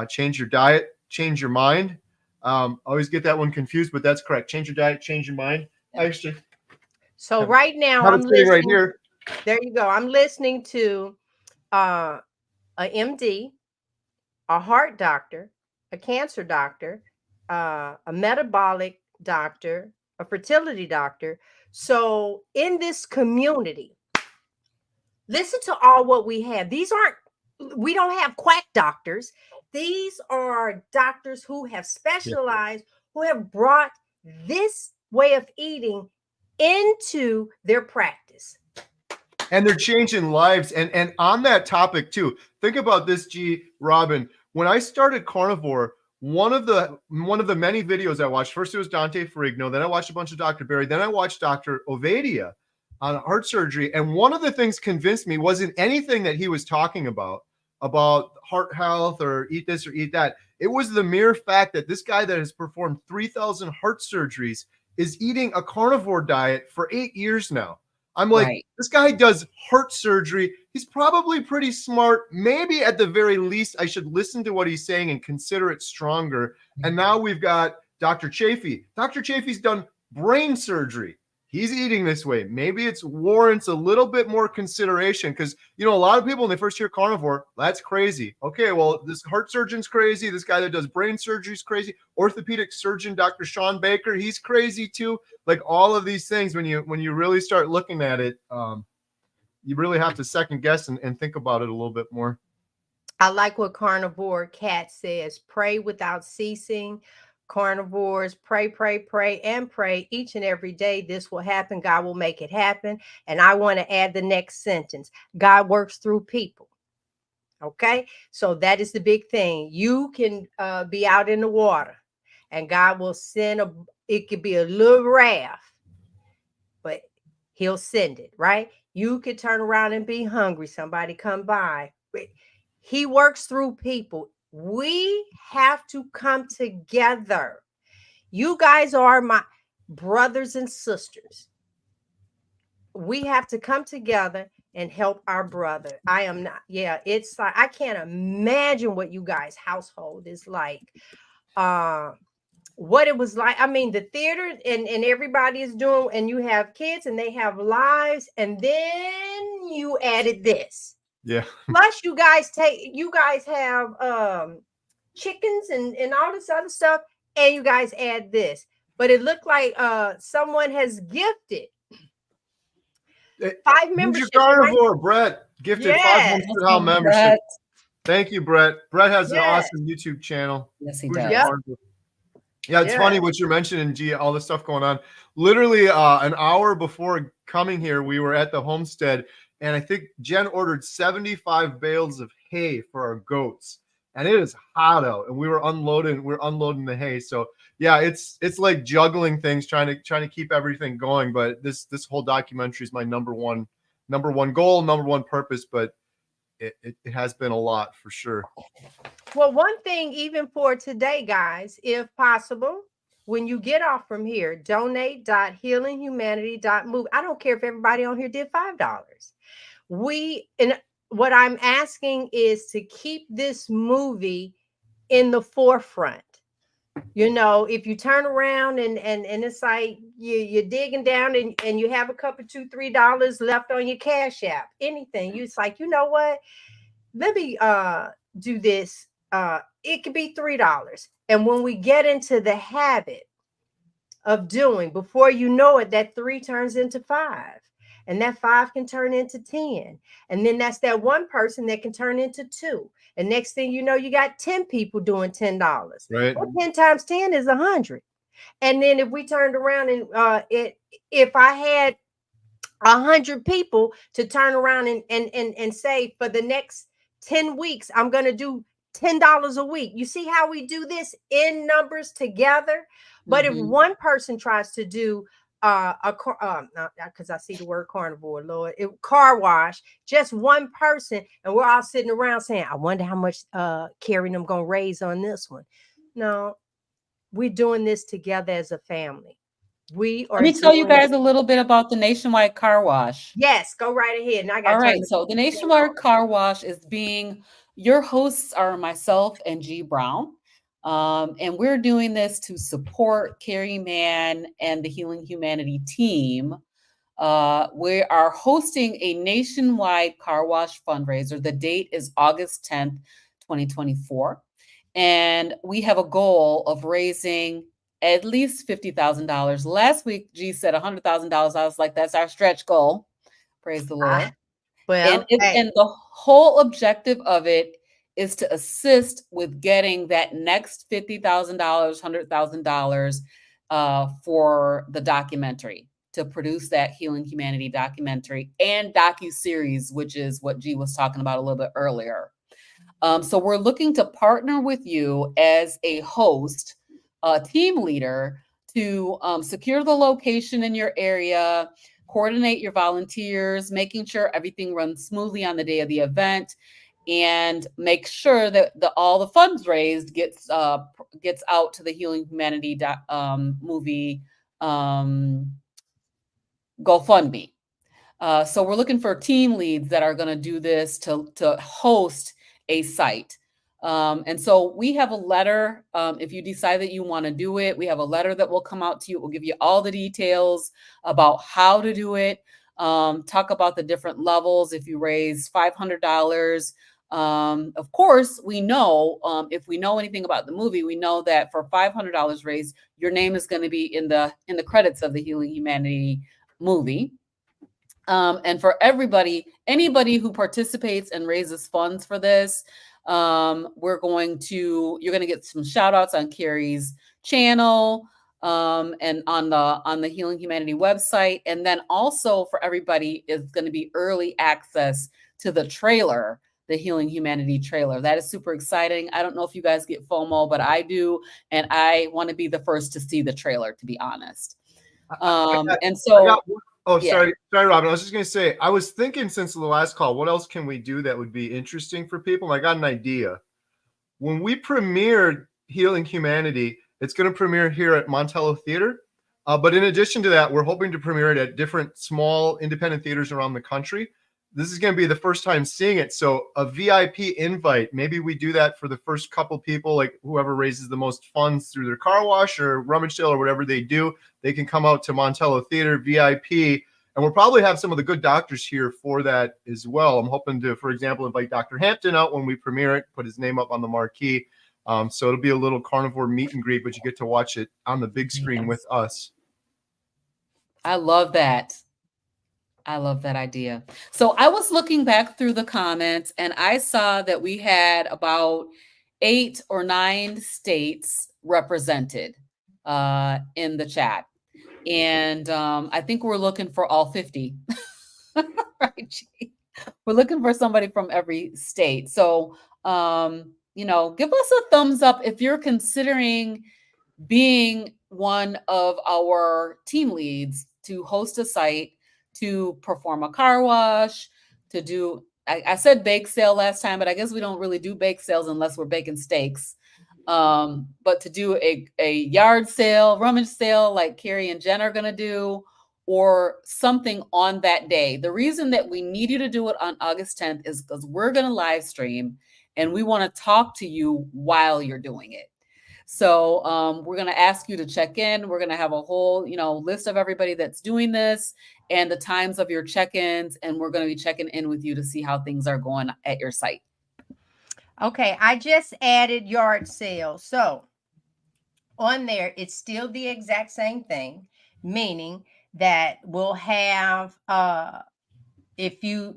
[SPEAKER 2] Change Your Diet, Change Your Mind. Always get that one confused, but that's correct. Change your diet, change your mind. Actually,
[SPEAKER 1] so right now
[SPEAKER 2] I'm listening right here.
[SPEAKER 1] There you go. I'm listening to a MD, a heart doctor, a cancer doctor, a metabolic doctor, a fertility doctor. So in this community, listen to all what we have. We don't have quack doctors. These are doctors who have specialized, who have brought this way of eating into their practice.
[SPEAKER 2] And they're changing lives. And on that topic too, think about this, Robyn. When I started carnivore, one of the many videos I watched, first it was Dante Ferrigno, then I watched a bunch of Dr. Barry, then I watched Dr. Ovadia on heart surgery. And one of the things convinced me wasn't anything that he was talking about heart health or eat this or eat that. It was the mere fact that this guy that has performed 3,000 heart surgeries is eating a carnivore diet for 8 years now. I'm like, This guy does heart surgery. He's probably pretty smart. Maybe at the very least, I should listen to what he's saying and consider it stronger. And now we've got Dr. Chafee. Dr. Chafee's done brain surgery. He's eating this way. Maybe it warrants a little bit more consideration because, a lot of people when they first hear carnivore, that's crazy. Okay, well, this heart surgeon's crazy. This guy that does brain surgery is crazy. Orthopedic surgeon, Dr. Sean Baker, he's crazy too. Like all of these things, when you really start looking at it, you really have to second guess and think about it a little bit more.
[SPEAKER 1] I like what Carnivore Cat says, pray without ceasing. Carnivores, pray, and pray each and every day. This will happen. God will make it happen. And I want to add the next sentence. God works through people. Okay. So that is the big thing. You can be out in the water and God will send it could be a little raft, but he'll send it, right? You could turn around and be hungry. Somebody come by. He works through people. We have to come together. You guys are my brothers and sisters. We have to come together and help our brother. I am not, yeah, it's like I can't imagine what you guys' household is like. Uh what it was like. I mean, the theater and everybody is doing, and you have kids and they have lives, and then you added this.
[SPEAKER 2] Yeah.
[SPEAKER 1] Plus, you guys have chickens and all this other stuff, and you guys add this. But it looked like someone has gifted 5
[SPEAKER 2] Who's
[SPEAKER 1] memberships.
[SPEAKER 2] your carnivore, right? Brett gifted 500 how membership. Thank you, Brett. Brett has an awesome YouTube channel.
[SPEAKER 3] Yes, he does.
[SPEAKER 2] Yeah, it's funny what you're mentioning, G, all the stuff going on. Literally an hour before coming here, we were at the homestead, and I think Jen ordered 75 bales of hay for our goats. And it is hot out, and we're unloading the hay. So yeah, it's like juggling things, trying to keep everything going. But this whole documentary is my number one goal, number one purpose, but it has been a lot for sure.
[SPEAKER 1] Well, one thing, even for today, guys, if possible, when you get off from here, donate.healinghumanity.move. I don't care if everybody on here did $5. What I'm asking is to keep this movie in the forefront. You know, if you turn around and it's like you're digging down and you have a couple $2, $3 left on your Cash App, anything, it's like, you know what? Let me do this. It could be $3. And when we get into the habit of doing, before you know it, that 3 turns into 5. And that 5 can turn into 10. And then that's that one person that can turn into 2. And next thing you know, you got 10 people doing $10.
[SPEAKER 2] Right.
[SPEAKER 1] Well, 10 times 10 is 100. And then if we turned around and if I had 100 people to turn around and say, for the next 10 weeks, I'm going to do $10 a week. You see how we do this in numbers together? But if one person tries to do because I see the word carnivore, Lord, car wash, just one person, and we're all sitting around saying, I wonder how much Kerry and them gonna raise on this one. No, we're doing this together as a family. We are.
[SPEAKER 3] Let me tell you guys a little bit about the Nationwide Car Wash.
[SPEAKER 1] Yes, go right ahead. And I got
[SPEAKER 3] all right. So the Nationwide Car Wash is being, your hosts are myself and G Brown. And we're doing this to support Kerry Mann and the Healing Humanity team. We are hosting a nationwide car wash fundraiser. The date is August 10th, 2024. And we have a goal of raising at least $50,000. Last week, G said $100,000. I was like, that's our stretch goal. Praise the Lord.
[SPEAKER 1] Well,
[SPEAKER 3] and the whole objective of it is to assist with getting that next $50,000, $100,000 for the documentary, to produce that Healing Humanity documentary and docu-series, which is what G was talking about a little bit earlier. So we're looking to partner with you as a host, team leader, to secure the location in your area, coordinate your volunteers, making sure everything runs smoothly on the day of the event, and make sure that all the funds raised gets out to the Healing Humanity movie GoFundMe. So we're looking for team leads that are going to do this to host a site. And so we have a letter. If you decide that you want to do it, we have a letter that will come out to you. It will give you all the details about how to do it. Talk about the different levels. If you raise $500, of course, we know, if we know anything about the movie, we know that for $500 raised, your name is going to be in the credits of the Healing Humanity movie. And for anybody who participates and raises funds for this, you're going to get some shout outs on Kerry's channel, and on the Healing Humanity website. And then also for everybody is going to be early access to the trailer, the Healing Humanity trailer. That is super exciting. I don't know if you guys get FOMO, but I do. And I want to be the first to see the trailer, to be honest.
[SPEAKER 2] Oh,
[SPEAKER 3] Yeah.
[SPEAKER 2] sorry, Robyn. I was just gonna say, I was thinking since the last call, what else can we do that would be interesting for people? And I got an idea. When we premiered Healing Humanity, it's going to premiere here at Montello Theater. But in addition to that, we're hoping to premiere it at different small independent theaters around the country. This is going to be the first time seeing it. So a VIP invite, maybe we do that for the first couple people, like whoever raises the most funds through their car wash or rummage sale or whatever they do, they can come out to Montello Theater VIP. And we'll probably have some of the good doctors here for that as well. I'm hoping to, for example, invite Dr. Hampton out when we premiere it, put his name up on the marquee. So it'll be a little carnivore meet and greet, but you get to watch it on the big screen with us.
[SPEAKER 3] I love that. I love that idea. So I was looking back through the comments and I saw that we had about 8 or 9 states represented in the chat. And I think we're looking for all 50. Right, G? We're looking for somebody from every state. So, give us a thumbs up if you're considering being one of our team leads to host a site, to perform a car wash, to do, I said bake sale last time, but I guess we don't really do bake sales unless we're baking steaks. But to do a yard sale, rummage sale like Kerry and Jenn are going to do, or something on that day. The reason that we need you to do it on August 10th is because we're going to live stream and we want to talk to you while you're doing it. So we're going to ask you to check in. We're going to have a whole, list of everybody that's doing this and the times of your check-ins. And we're going to be checking in with you to see how things are going at your site.
[SPEAKER 1] Okay, I just added yard sale. So on there, it's still the exact same thing, meaning that we'll have if you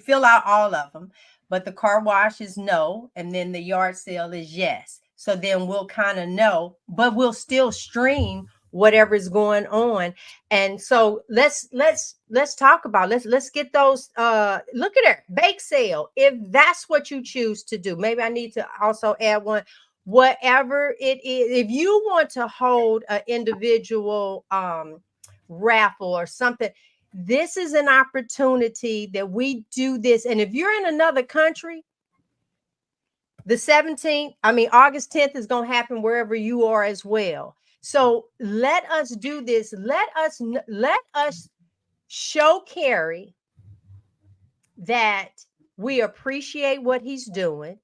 [SPEAKER 1] fill out all of them, but the car wash is no, and then the yard sale is yes. So then we'll kind of know, but we'll still stream whatever's going on. And so let's talk about, let's get those look at it, bake sale, if that's what you choose to do. Maybe I need to also add one. Whatever it is, if you want to hold an individual raffle or something, this is an opportunity that we do this. And if you're in another country, the 17th, August 10th is going to happen wherever you are as well. So let us do this. Let us show Kerry that we appreciate what he's doing.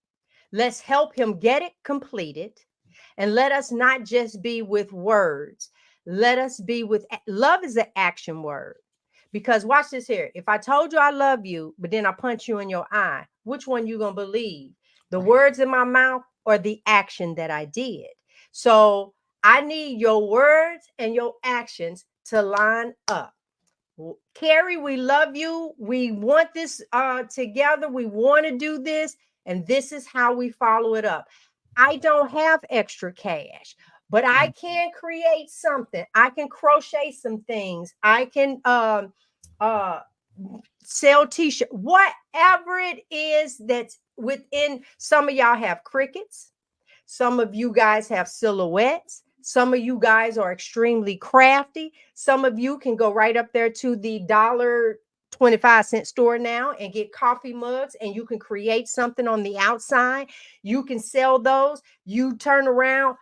[SPEAKER 1] Let's help him get it completed. And let us not just be with words. Let us be with love is an action word. Because watch this here. If I told you I love you, but then I punch you in your eye, which one you going to believe? The words in my mouth or the action that I did? So I need your words and your actions to line up. Kerry, we love you. We want this together. We want to do this. And this is how we follow it up. I don't have extra cash, but I can create something. I can crochet some things. I can sell t-shirts, whatever it is that's within. Some of y'all have crickets. Some of you guys have silhouettes. Some of you guys are extremely crafty. Some of you can go right up there to the $1.25 store now and get coffee mugs, and you can create something on the outside. You can sell those. You turn around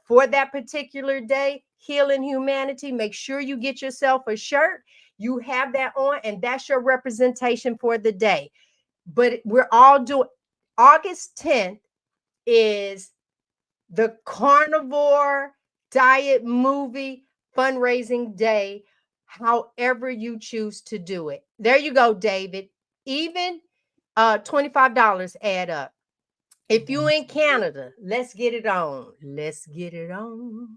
[SPEAKER 1] for that particular day, Healing Humanity. Make sure you get yourself a shirt. You have that on, and that's your representation for the day. But we're all doing August 10th is the carnivore diet movie fundraising day, however you choose to do it. There you go, David. Even $25 add up. If you in Canada, let's get it on. Let's get it on.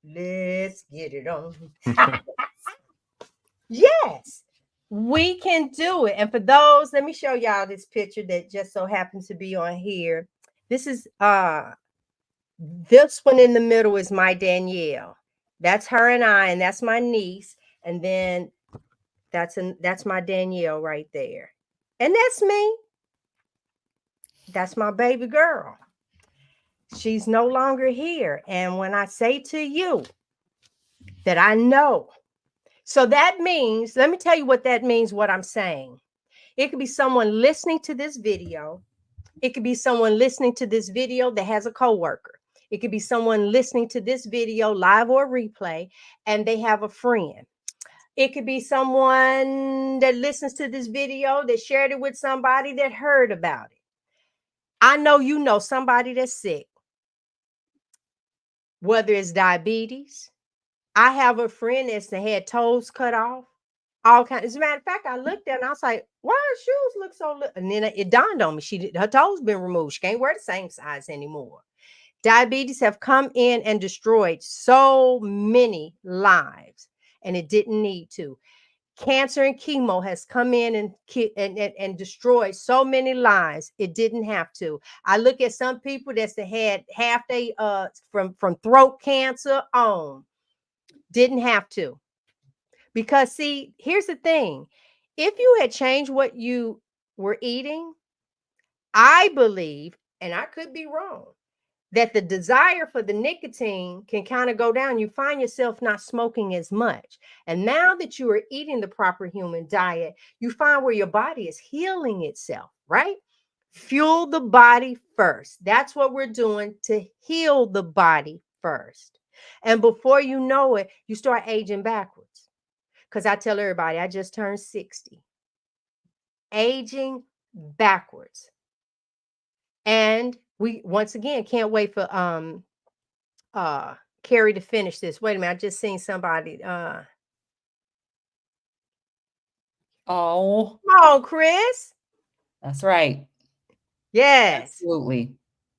[SPEAKER 1] Let's get it on. Yes, we can do it. And for those, let me show y'all this picture that just so happens to be on here. This is this one in the middle is my Danielle. That's her and I, and that's my niece. And then that's my Danielle right there. And that's me. That's my baby girl. She's no longer here. And when I say to you, that I know. So that means, let me tell you what that means, what I'm saying. It could be someone listening to this video. It could be someone listening to this video that has a coworker. It could be someone listening to this video live or replay and they have a friend. It could be someone that listens to this video that shared it with somebody that heard about it. I know you know somebody that's sick, whether it's diabetes. I have a friend that's had toes cut off, all kinds. As a matter of fact, I looked at it and I was like, why her shoes look so little? And then it dawned on me, her toes been removed. She can't wear the same size anymore. Diabetes have come in and destroyed so many lives, and it didn't need to. Cancer and chemo has come in and destroyed so many lives. It didn't have to. I look at some people that's had half they from throat cancer on. Didn't have to. Because see, here's the thing. If you had changed what you were eating, I believe, and I could be wrong, that the desire for the nicotine can kind of go down. You find yourself not smoking as much. And now that you are eating the proper human diet, you find where your body is healing itself, right? Fuel the body first. That's what we're doing, to heal the body first. And before you know it, you start aging backwards. Because I tell everybody, I just turned 60. Aging backwards. And we once again can't wait for Kerry to finish this. Wait a minute, I just seen somebody.
[SPEAKER 3] Oh,
[SPEAKER 1] Come on, Chris.
[SPEAKER 3] that's right.
[SPEAKER 1] Yes.
[SPEAKER 3] Absolutely.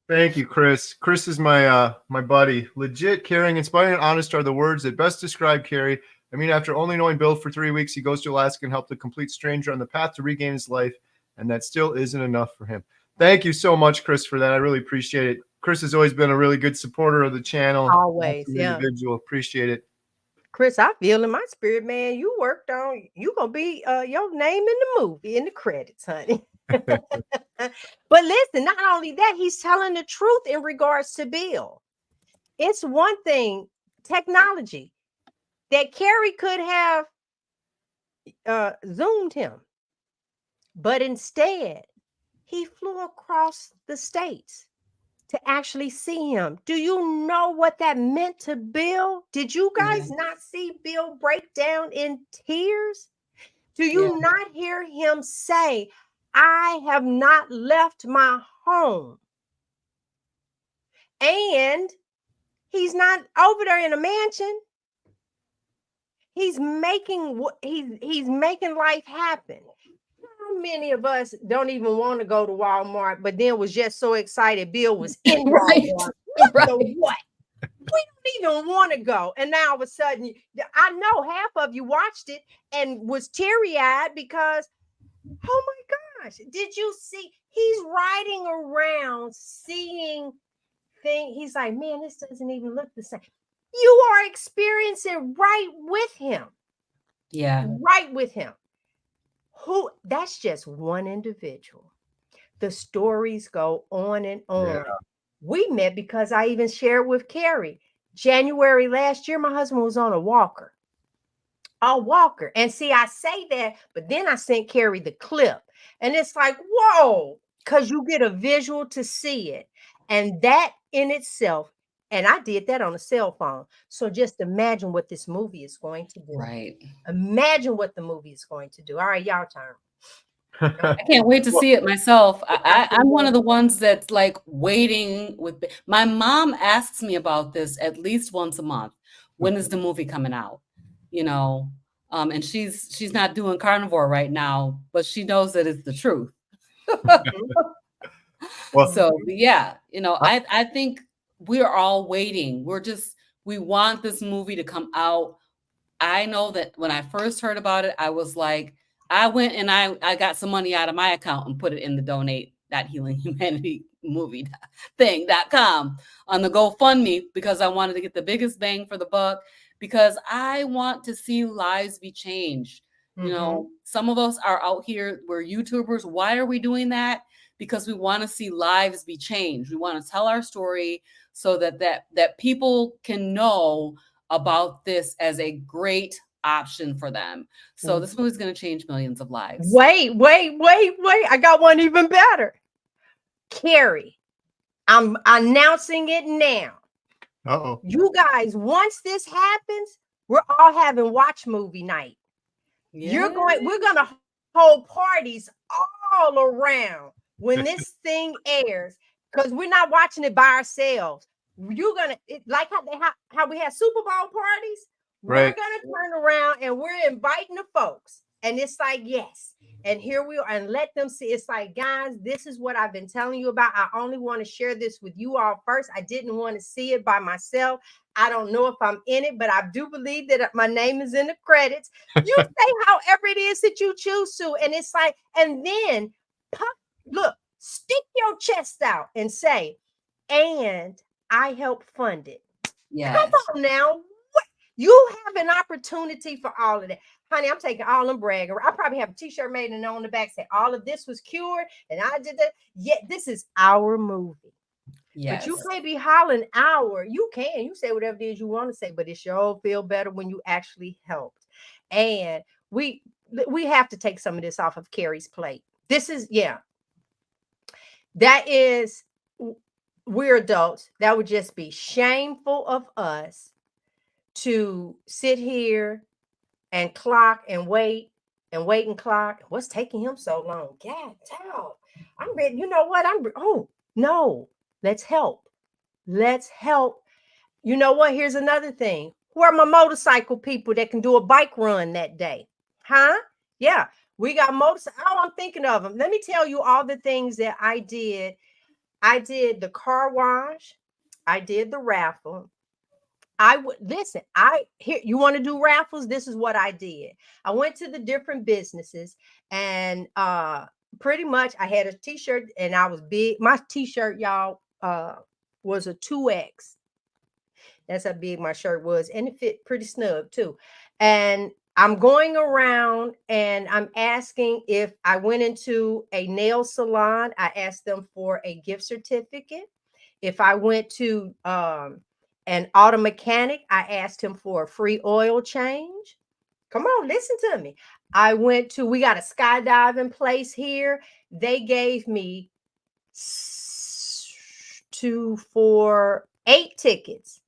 [SPEAKER 2] Thank you, Chris. Chris is my my buddy. Legit, caring, inspiring, and honest are the words that best describe Kerry. I mean, after only knowing Bill for 3 weeks, he goes to Alaska and helped a complete stranger on the path to regain his life, and that still isn't enough for him. Thank you so much, Chris, for that. I really appreciate it. Chris has always been a really good supporter of the channel.
[SPEAKER 1] Always,
[SPEAKER 2] Awesome
[SPEAKER 1] yeah.
[SPEAKER 2] individual. Appreciate it.
[SPEAKER 1] Chris, I feel in my spirit, man, you worked on, you gonna be your name in the movie, in the credits, honey. But listen, not only that, he's telling the truth in regards to Bill. It's one thing, technology, that Kerry could have zoomed him, but instead he flew across the states to actually see him. Do you know what that meant to Bill? Did you guys not see Bill break down in tears? Do you not hear him say, I have not left my home? And he's not over there in a mansion. He's making he's making life happen. How many of us don't even want to go to Walmart, but then was just so excited Bill was in Walmart? What the what? We don't even want to go. And now all of a sudden, I know half of you watched it and was teary-eyed because, oh my gosh, did you see? He's riding around seeing things. He's like, man, this doesn't even look the same. You are experiencing right with him.
[SPEAKER 3] Yeah.
[SPEAKER 1] Right with him. That's just one individual. The stories go on and on.
[SPEAKER 2] Yeah.
[SPEAKER 1] We met because I even shared with Kerry. January last year, my husband was on a walker. And see, I say that, but then I sent Kerry the clip. And it's like, whoa, because you get a visual to see it. And that in itself, and I did that on a cell phone. So just imagine what this movie is going to do.
[SPEAKER 3] Right.
[SPEAKER 1] Imagine what the movie is going to do. All right, y'all turn.
[SPEAKER 3] I can't wait to see it myself. I'm one of the ones that's like waiting with my mom asks me about this at least once a month. When is the movie coming out? You know, and she's not doing carnivore right now, but she knows that it's the truth.
[SPEAKER 2] Well,
[SPEAKER 3] So yeah, you know, I think we're all waiting. We want this movie to come out. I know that when I first heard about it, I was like, I went and I got some money out of my account and put it in the donate.healinghumanity.com on the GoFundMe because I wanted to get the biggest bang for the buck because I want to see lives be changed. You know, some of us are out here, we're YouTubers. Why are we doing that? Because we want to see lives be changed. We want to tell our story so that people can know about this as a great option for them. So this movie is going to change millions of lives.
[SPEAKER 1] Wait. I got one even better. Kerry, I'm announcing it now.
[SPEAKER 2] Uh-oh.
[SPEAKER 1] You guys, once this happens, we're all having watch movie night. We're gonna hold parties all around when this thing airs, because we're not watching it by ourselves. You're gonna like how we had Super Bowl parties.
[SPEAKER 2] Right.
[SPEAKER 1] We're gonna turn around and we're inviting the folks, and it's like, yes. And here we are, and let them see. It's like, guys, this is what I've been telling you about. I only want to share this with you all first. I didn't want to see it by myself. I don't know if I'm in it, but I do believe that my name is in the credits. You say however it is that you choose to. And it's like, and then look, stick your chest out and say, and I help fund it.
[SPEAKER 3] Yes.
[SPEAKER 1] Come on now. You have an opportunity for all of that. Honey, I'm taking all them bragging. I probably have a t-shirt made and on the back say all of this was cured and I did that. Yeah, this is our movie. Yes. But you can't be hollering our. You can. You say whatever it is you want to say, but it sure feel better when you actually helped. And we have to take some of this off of Kerry's plate. This is, that is, we're adults. That would just be shameful of us to sit here and clock and wait and clock. What's taking him so long? God damn. I'm ready. You know what? Oh, no. Let's help. Let's help. You know what? Here's another thing. Where are my motorcycle people that can do a bike run that day? Huh? Yeah. We got motorcycle. Oh, I'm thinking of them. Let me tell you all the things that I did. I did the car wash. I did the raffle. I would listen. You want to do raffles? This is what I did. I went to the different businesses and pretty much I had a t-shirt and I was big. My t-shirt, y'all, was a 2X. That's how big my shirt was, and it fit pretty snug too. And I'm going around and I'm asking if I went into a nail salon, I asked them for a gift certificate. If I went to an auto mechanic, I asked him for a free oil change. Come on, listen to me. We got a skydiving place here. They gave me 2, 4, 8 tickets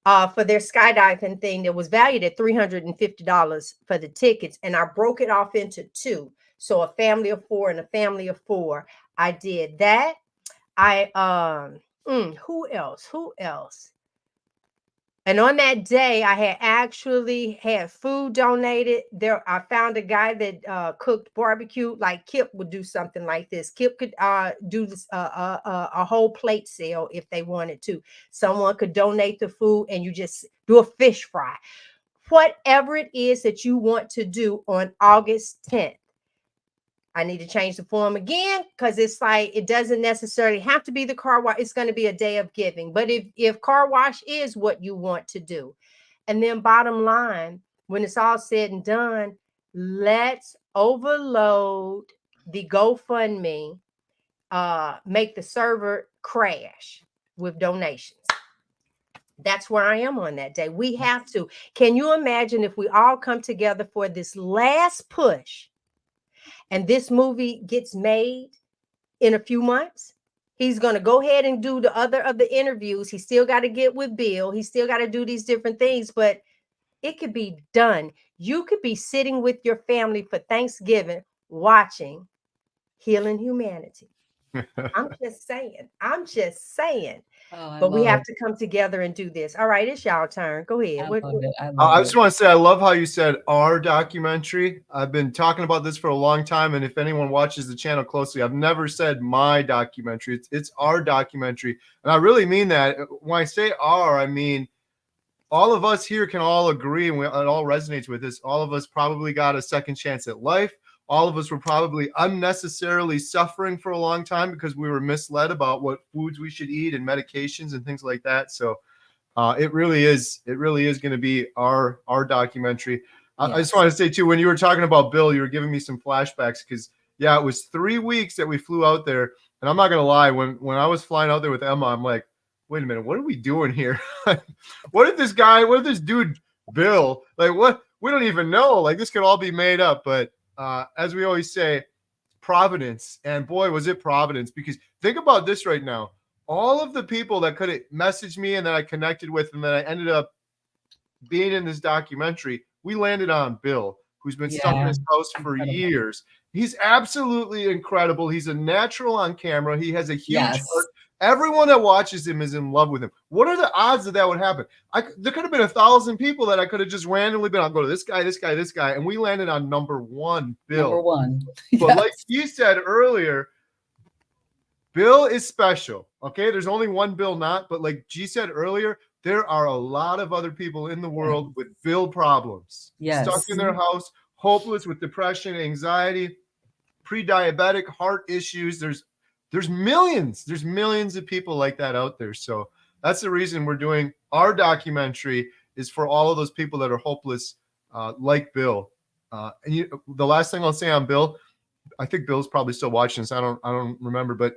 [SPEAKER 1] for their skydiving thing that was valued at $350 for the tickets. And I broke it off into 2. So a family of 4 and a family of 4. I did that. Who else? And on that day, I had actually had food donated. I found a guy that cooked barbecue. Like Kip would do something like this. Kip could do this a whole plate sale if they wanted to. Someone could donate the food, and you just do a fish fry. Whatever it is that you want to do on August 10th. I need to change the form again because it's like it doesn't necessarily have to be the car wash. It's going to be a day of giving. But if car wash is what you want to do, and then bottom line, when it's all said and done, let's overload the GoFundMe, make the server crash with donations. That's where I am on that day. We have to. Can you imagine if we all come together for this last push? And this movie gets made in a few months. He's going to go ahead and do the other of the interviews. He still got to get with Bill. He still got to do these different things, but it could be done. You could be sitting with your family for Thanksgiving watching Healing Humanity. I'm just saying. But we have to come together and do this. All right, it's y'all turn. Go ahead.
[SPEAKER 2] I just want to say, I love how you said our documentary. I've been talking about this for a long time. And if anyone watches the channel closely, I've never said my documentary. It's our documentary. And I really mean that. When I say our, I mean, all of us here can all agree, and it all resonates with this. All of us probably got a second chance at life. All of us were probably unnecessarily suffering for a long time because we were misled about what foods we should eat and medications and things like that. So it really is going to be our documentary. Yes. I just want to say too, when you were talking about Bill, you were giving me some flashbacks because it was 3 weeks that we flew out there. And I'm not going to lie, when I was flying out there with Emma, I'm like, wait a minute, what are we doing here? What if this dude, Bill, like what? We don't even know. Like this could all be made up. But as we always say, Providence. And boy, was it Providence. Because think about this right now. All of the people that could have messaged me and that I connected with and that I ended up being in this documentary, we landed on Bill, who's been stuck in his house for years. He's absolutely incredible. He's a natural on camera. He has a huge heart. Everyone that watches him is in love with him. What are the odds that would happen? There could have been 1,000 people that I could have just randomly been, I'll go to this guy, this guy, this guy. And we landed on number one, Bill.
[SPEAKER 3] Number one.
[SPEAKER 2] But like you said earlier, Bill is special. Okay. There's only one Bill not, but like G said earlier, there are a lot of other people in the world with Bill problems. Stuck in their house, hopeless with depression, anxiety, pre-diabetic, heart issues. There's millions of people like that out there. So that's the reason we're doing our documentary, is for all of those people that are hopeless, like Bill. And the last thing I'll say on Bill, I think Bill's probably still watching this. I don't remember, but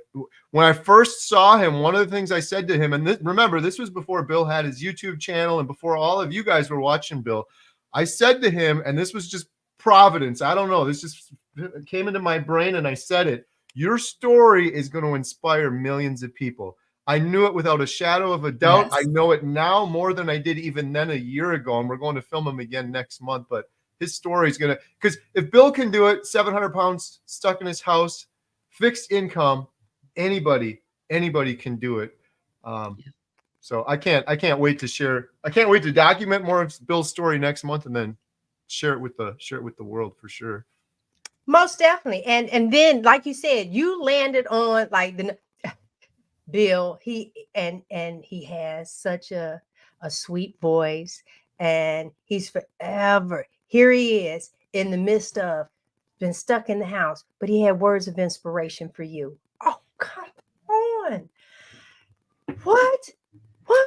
[SPEAKER 2] when I first saw him, one of the things I said to him, and remember, this was before Bill had his YouTube channel and before all of you guys were watching Bill. I said to him, and this was just Providence. I don't know. This just came into my brain, and I said it. Your story is going to inspire millions of people. I knew it without a shadow of a doubt. I know it now more than I did even then a year ago, and we're going to film him again next month. But his story is going to, because if Bill can do it, 700 pounds stuck in his house, fixed income, anybody can do it. So I can't wait to share. I can't wait to document more of Bill's story next month, and then share it with the world for sure.
[SPEAKER 1] Most definitely. And then, like you said, you landed on like the Bill. He has such a sweet voice, and he's forever. Here he is in the midst of been stuck in the house, but he had words of inspiration for you. Oh, come on. What?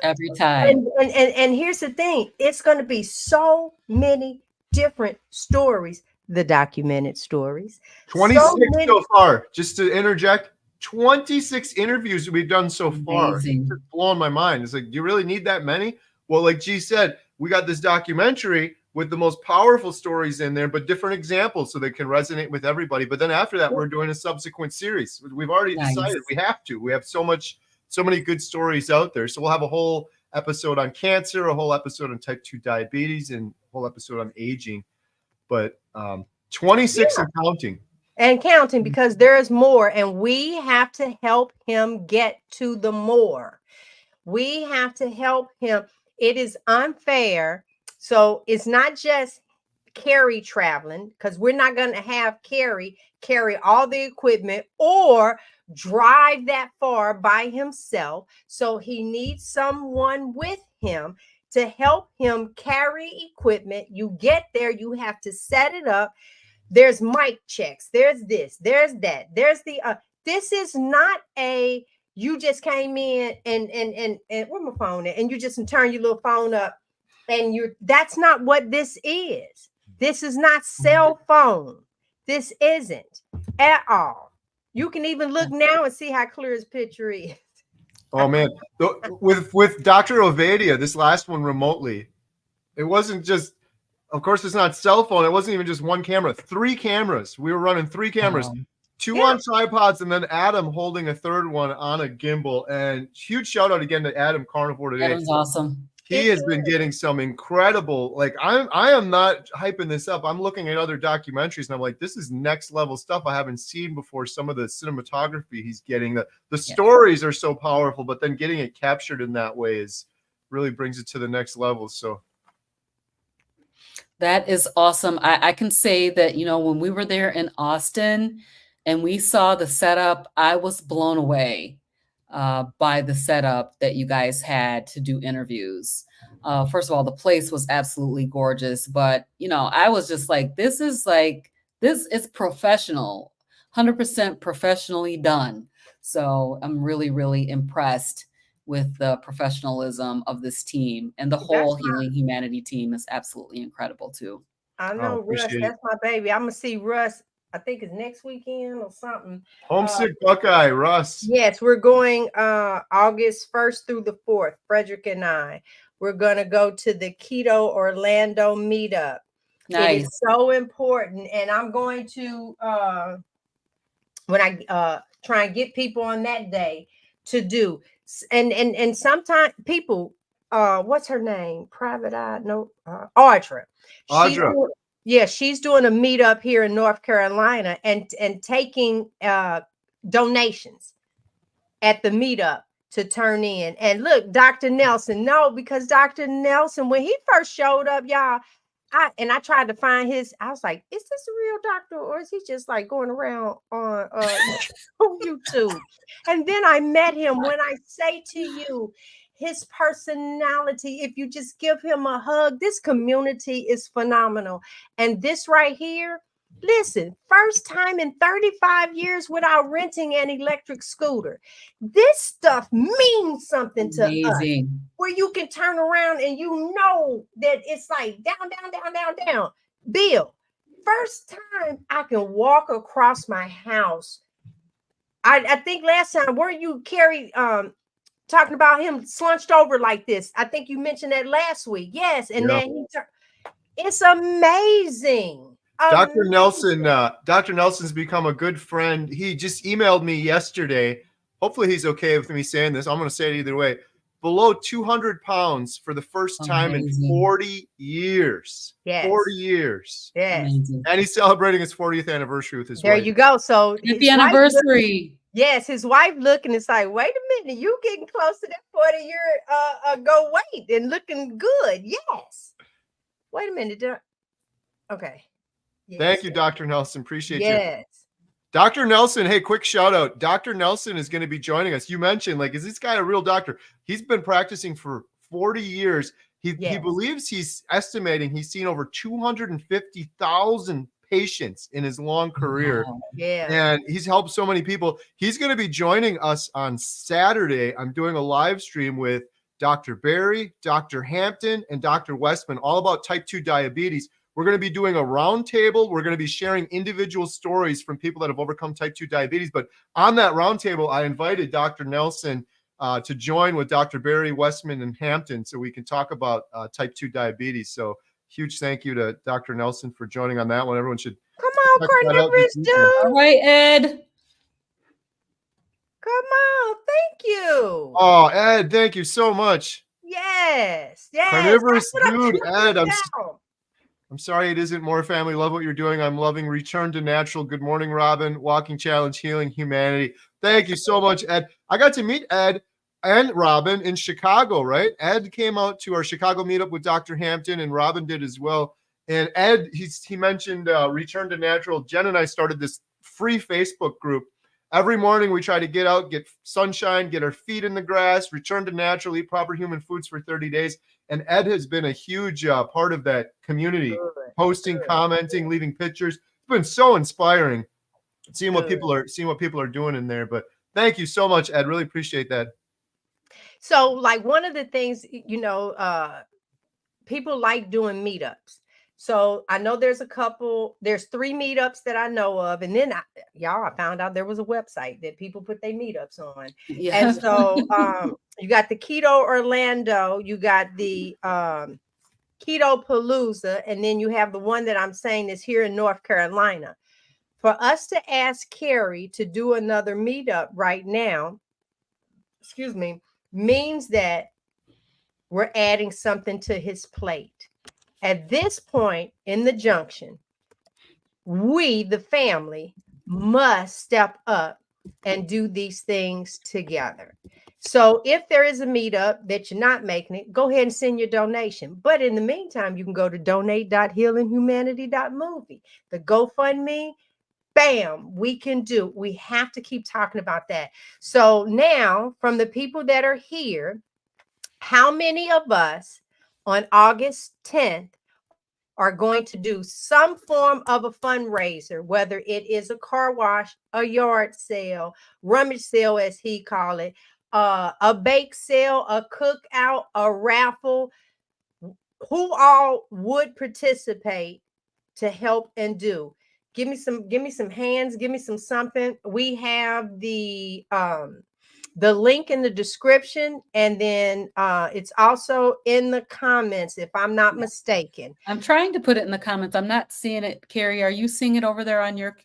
[SPEAKER 3] Every time.
[SPEAKER 1] And here's the thing. It's going to be so many different stories, the documented stories.
[SPEAKER 2] 26 so far. Just to interject, 26 interviews we've done so far. It's blowing my mind. It's like, do you really need that many? Well, like G said, we got this documentary with the most powerful stories in there, but different examples so they can resonate with everybody. But then after that, we're doing a subsequent series. We've already decided we have to. We have so many good stories out there. So we'll have a whole episode on cancer, a whole episode on type 2 diabetes, and a whole episode on aging. But 26 and counting.
[SPEAKER 1] And counting, because there's more, and we have to help him get to the more. We have to help him. It is unfair. So it's not just Kerry traveling, because we're not going to have Kerry carry all the equipment or drive that far by himself. So he needs someone with him to help him carry equipment. You get there, you have to set it up. There's mic checks. There's this, there's that. There's the this is not a you just came in and where my phone at? And you just turn your little phone up. And that's not what this is. This is not cell phone. This isn't at all. You can even look now and see how clear his picture is.
[SPEAKER 2] Oh man. With Dr. Ovadia, this last one remotely, it wasn't just, of course, it's not cell phone. It wasn't even just one camera, 3 cameras. We were running 3 cameras, 2 on tripods, and then Adam holding a third one on a gimbal. And huge shout out again to Adam Carnivore today.
[SPEAKER 3] That was awesome.
[SPEAKER 2] He has been getting some incredible, like I am not hyping this up. I'm looking at other documentaries and I'm like, this is next level stuff I haven't seen before. Some of the cinematography he's getting, the stories are so powerful, but then getting it captured in that way really brings it to the next level. So
[SPEAKER 3] that is awesome. I can say that, when we were there in Austin and we saw the setup, I was blown away by the setup that you guys had to do interviews. First of all, the place was absolutely gorgeous, but I was just like, this is professional, 100% professionally done. So I'm really, really impressed with the professionalism of this team, and the whole Healing Humanity team is absolutely incredible too.
[SPEAKER 1] I know Russ, that's my baby. I'm gonna see Russ I think it's next weekend or something.
[SPEAKER 2] Homesick Buckeye, Russ.
[SPEAKER 1] Yes, we're going August 1st through the 4th, Frederick and I. We're going to go to the Keto Orlando meetup. It is so important. And I'm going to, when I try and get people on that day to do. And sometimes people, what's her name? Private Eye? No, Audra.
[SPEAKER 2] Audra.
[SPEAKER 1] She's doing a meetup here in North Carolina and taking donations at the meetup to turn in. And look, Dr. Nelson, no, because Dr. Nelson, when he first showed up, y'all, I tried to find his, I was like, is this a real doctor or is he just like going around on YouTube? And then I met him. When I say to you, his personality, if you just give him a hug, this community is phenomenal. And this right here, listen, first time in 35 years without renting an electric scooter. This stuff means something to us. Where you can turn around and you know that it's like down, down, down, down, down. Bill, first time I can walk across my house. I think last time, weren't you, Kerry, talking about him slunched over like this? I think you mentioned that last week. Yes, and then it's amazing.
[SPEAKER 2] Dr. Nelson, Dr. Nelson's become a good friend. He just emailed me yesterday. Hopefully he's okay with me saying this. I'm going to say it either way. Below 200 pounds for the first time in 40 years.
[SPEAKER 1] Yes.
[SPEAKER 2] 40 years.
[SPEAKER 1] Yes.
[SPEAKER 2] And he's celebrating his 40th anniversary with his wife.
[SPEAKER 1] There you go. So
[SPEAKER 3] happy anniversary.
[SPEAKER 1] Yes, his wife looking, it's like, wait a minute, you getting close to that 40-year ago weight and looking good. Yes. Wait a minute. Okay.
[SPEAKER 2] Yes. Thank you, Dr. Nelson. Appreciate you.
[SPEAKER 1] Yes.
[SPEAKER 2] Dr. Nelson, hey, quick shout out. Dr. Nelson is going to be joining us. You mentioned, like, is this guy a real doctor? He's been practicing for 40 years. He believes he's estimating he's seen over 250,000 patients in his long career.
[SPEAKER 1] Wow. Yeah.
[SPEAKER 2] And he's helped so many people. He's going to be joining us on Saturday. I'm doing a live stream with Dr. Barry, Dr. Hampton, and Dr. Westman, all about type 2 diabetes. We're going to be doing a roundtable. We're going to be sharing individual stories from people that have overcome type 2 diabetes. But on that roundtable, I invited Dr. Nelson to join with Dr. Barry, Westman, and Hampton so we can talk about type 2 diabetes. So huge thank you to Dr. Nelson for joining on that one. Everyone should
[SPEAKER 1] come on, carnivorous dude.
[SPEAKER 3] All right, Ed.
[SPEAKER 1] Come on, thank you.
[SPEAKER 2] Oh, Ed, thank you so much.
[SPEAKER 1] Yes, yes.
[SPEAKER 2] Carnivorous dude, Ed. I'm sorry it isn't more family. Love what you're doing. I'm loving Return to Natural. Good morning, Robyn. Walking Challenge, Healing Humanity. Thank you so much, Ed. I got to meet Ed and Robyn in Chicago, right? Ed came out to our Chicago meetup with Dr. Hampton, and Robyn did as well. And Ed, he mentioned Return to Natural. Jen and I started this free Facebook group. Every morning we try to get out, get sunshine, get our feet in the grass, return to natural, eat proper human foods for 30 days. And Ed has been a huge part of that community, posting, commenting, leaving pictures. It's been so inspiring seeing what people are doing in there. But thank you so much, Ed. Really appreciate that.
[SPEAKER 1] So, like, one of the things, people like doing meetups. So I know there's 3 meetups that I know of. And then I found out there was a website that people put their meetups on. Yeah. And so you got the Keto Orlando, you got the Keto Palooza, and then you have the one that I'm saying is here in North Carolina. For us to ask Kerry to do another meetup right now, means that we're adding something to his plate. At this point in the junction, we, the family, must step up and do these things together. So if there is a meetup that you're not making it, go ahead and send your donation. But in the meantime, you can go to donate.healinghumanity.movie. The GoFundMe, bam, we can do. We have to keep talking about that. So now, from the people that are here, how many of us on August 10th are going to do some form of a fundraiser, whether it is a car wash, a yard sale, rummage sale, as he call it, a bake sale, a cookout, a raffle? Who all would participate to help and do? give me some hands, give me some something. We have the link in the description, and then it's also in the comments, if I'm not mistaken.
[SPEAKER 3] I'm trying to put it in the comments. I'm not seeing it. Kerry, are you seeing it over there on your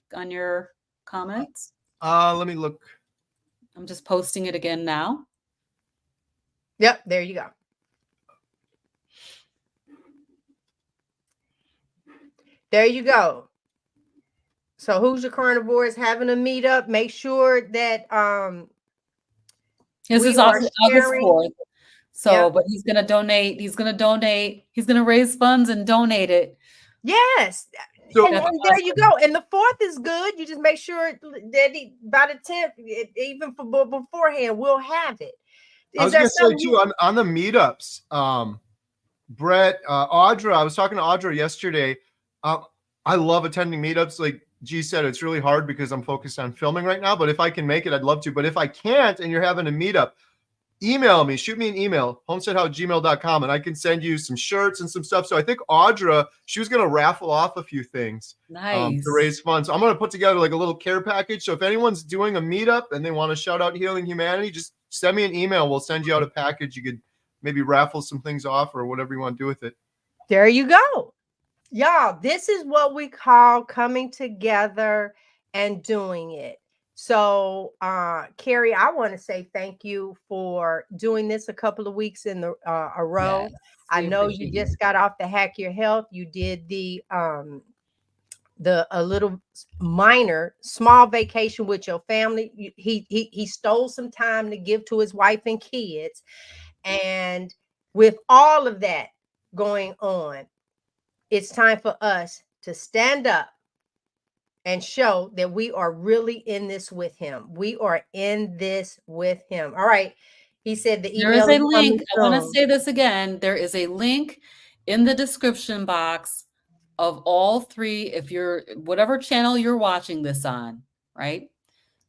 [SPEAKER 3] comments?
[SPEAKER 2] Let me look.
[SPEAKER 3] I'm just posting it again now.
[SPEAKER 1] Yep, there you go. There you go. So who's your carnivore is having a meetup. Make sure that
[SPEAKER 3] This is August 4th. So,
[SPEAKER 1] Yep.
[SPEAKER 3] but he's gonna donate. He's gonna raise funds and donate it.
[SPEAKER 1] Yes.
[SPEAKER 2] So,
[SPEAKER 1] and there you go. And the 4th is good. You just make sure that by the 10th, even for beforehand, we'll have it.
[SPEAKER 2] I was gonna say too on the meetups, Brett, Audra, I was talking to Audra yesterday. I love attending meetups. Like G said, it's really hard because I'm focused on filming right now, but if I can make it, I'd love to. But if I can't and you're having a meetup, email me, shoot me an email, homesteadhow@gmail.com, and I can send you some shirts and some stuff. So I think Audra, she was going to raffle off a few things to raise funds. So I'm going to put together like a little care package. So if anyone's doing a meetup and they want to shout out Healing Humanity, just send me an email. We'll send you out a package. You could maybe raffle some things off or whatever you want to do with it.
[SPEAKER 1] There you go. Y'all, this is what we call coming together and doing it. So, Kerry, I want to say thank you for doing this a couple of weeks in a row.
[SPEAKER 3] Yes,
[SPEAKER 1] I know you just got off the Hack Your Health. You did a little small vacation with your family. He stole some time to give to his wife and kids. And with all of that going on, it's time for us to stand up and show that we are really in this with him. We are in this with him. All right. He said the email.
[SPEAKER 3] There is a link. I want to say this again. There is a link in the description box of all three. If you're whatever channel you're watching this on, right?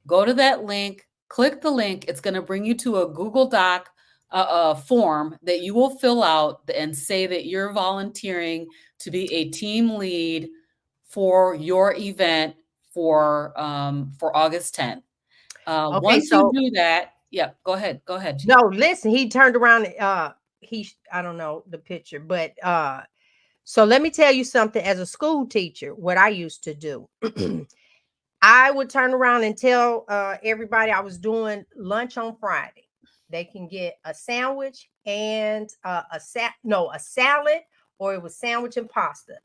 [SPEAKER 3] Go to that link, click the link. It's going to bring you to a Google Doc form that you will fill out and say that you're volunteering to be a team lead for your event for August 10th. Once you do that, go ahead.
[SPEAKER 1] No, listen, he turned around. I don't know the picture, but so let me tell you something. As a school teacher, what I used to do, I would turn around and tell everybody I was doing lunch on Friday. They can get a sandwich and a salad, or it was sandwich and pasta.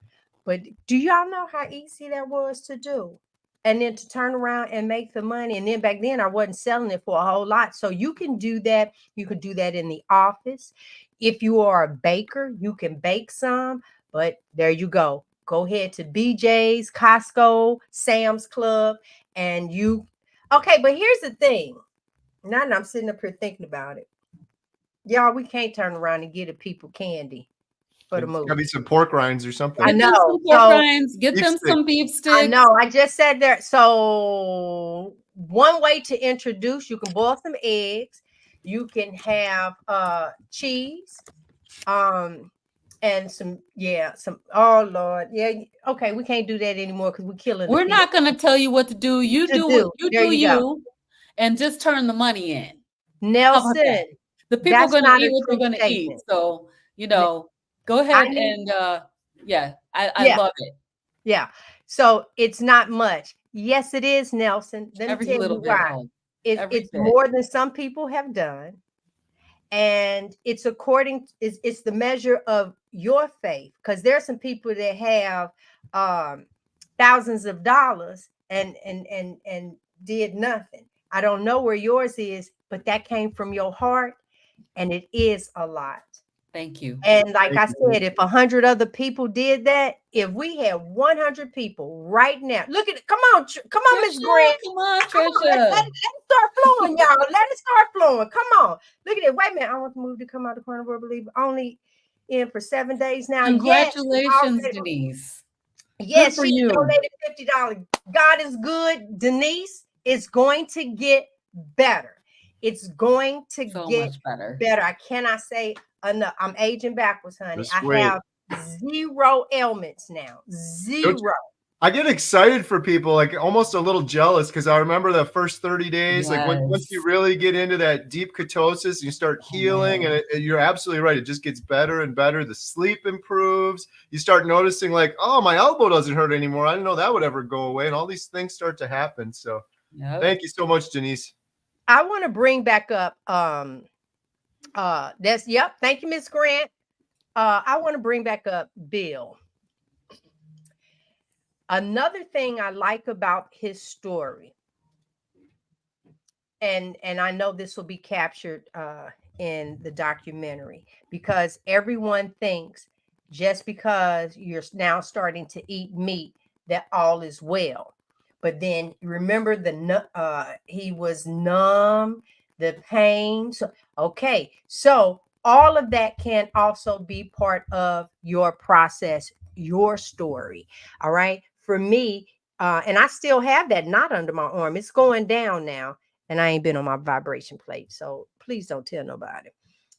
[SPEAKER 1] But do y'all know how easy that was to do? And then to turn around and make the money. And then back then I wasn't selling it for a whole lot. So you can do that. You could do that in the office. If you are a baker, you can bake some. But there you go. Go ahead to BJ's, Costco, Sam's Club, and you. Okay, but here's the thing. Now that I'm sitting up here thinking about it, y'all, we can't turn around and get people candy for the movie.
[SPEAKER 2] Gotta be some pork rinds or something.
[SPEAKER 1] I know.
[SPEAKER 3] Some pork rinds, get them some beef sticks.
[SPEAKER 1] I know. I just said that. So one way to introduce, you can boil some eggs. You can have cheese, and some. Oh Lord, yeah. Okay, we can't do that anymore because we're killing.
[SPEAKER 3] We're not going to tell you what to do. You do what you do, and just turn the money in.
[SPEAKER 1] Nelson,
[SPEAKER 3] the people are going to eat what they're going to eat. So go ahead and I love it.
[SPEAKER 1] Yeah. So it's not much. Yes, it is, Nelson. Let me tell you why. It's more than some people have done. And it's it's the measure of your faith. Because there are some people that have thousands of dollars and did nothing. I don't know where yours is, but that came from your heart, and it is a lot.
[SPEAKER 3] Thank you.
[SPEAKER 1] And like I said, if 100 other people did that, if we had 100 people right now, look at it. Come on, Miss Grant.
[SPEAKER 3] Come on, Trisha.
[SPEAKER 1] Let it start flowing, y'all. Let it start flowing. Come on. Look at it. Wait a minute. I want the movie to come out of Carnivore Believer only in for 7 days now.
[SPEAKER 3] Congratulations, Denise.
[SPEAKER 1] Yes, she donated $50. God is good. Denise, it's going to get better. It's going to get better. I cannot say enough. I'm aging backwards, honey. I have 0 ailments now. 0.
[SPEAKER 2] I get excited for people, like almost a little jealous, because I remember the first 30 days, like once you
[SPEAKER 3] Yes.
[SPEAKER 2] really get into that deep ketosis, you start
[SPEAKER 3] Oh,
[SPEAKER 2] healing,
[SPEAKER 3] man.
[SPEAKER 2] and you're absolutely right. It just gets better and better. The sleep improves. You start noticing, like, oh, my elbow doesn't hurt anymore. I didn't know that would ever go away, and all these things start to happen. So,
[SPEAKER 3] Yep.
[SPEAKER 2] thank you so much, Denise.
[SPEAKER 1] I want to bring back up that's yep, thank you, Miss Grant. I want to bring back up Bill. Another thing I like about his story, and I know this will be captured in the documentary, because everyone thinks just because you're now starting to eat meat that all is well. But then remember he was numb, the pain. So okay, so all of that can also be part of your process, your story. All right, for me, and I still have that knot under my arm. It's going down now, and I ain't been on my vibration plate, so please don't tell nobody.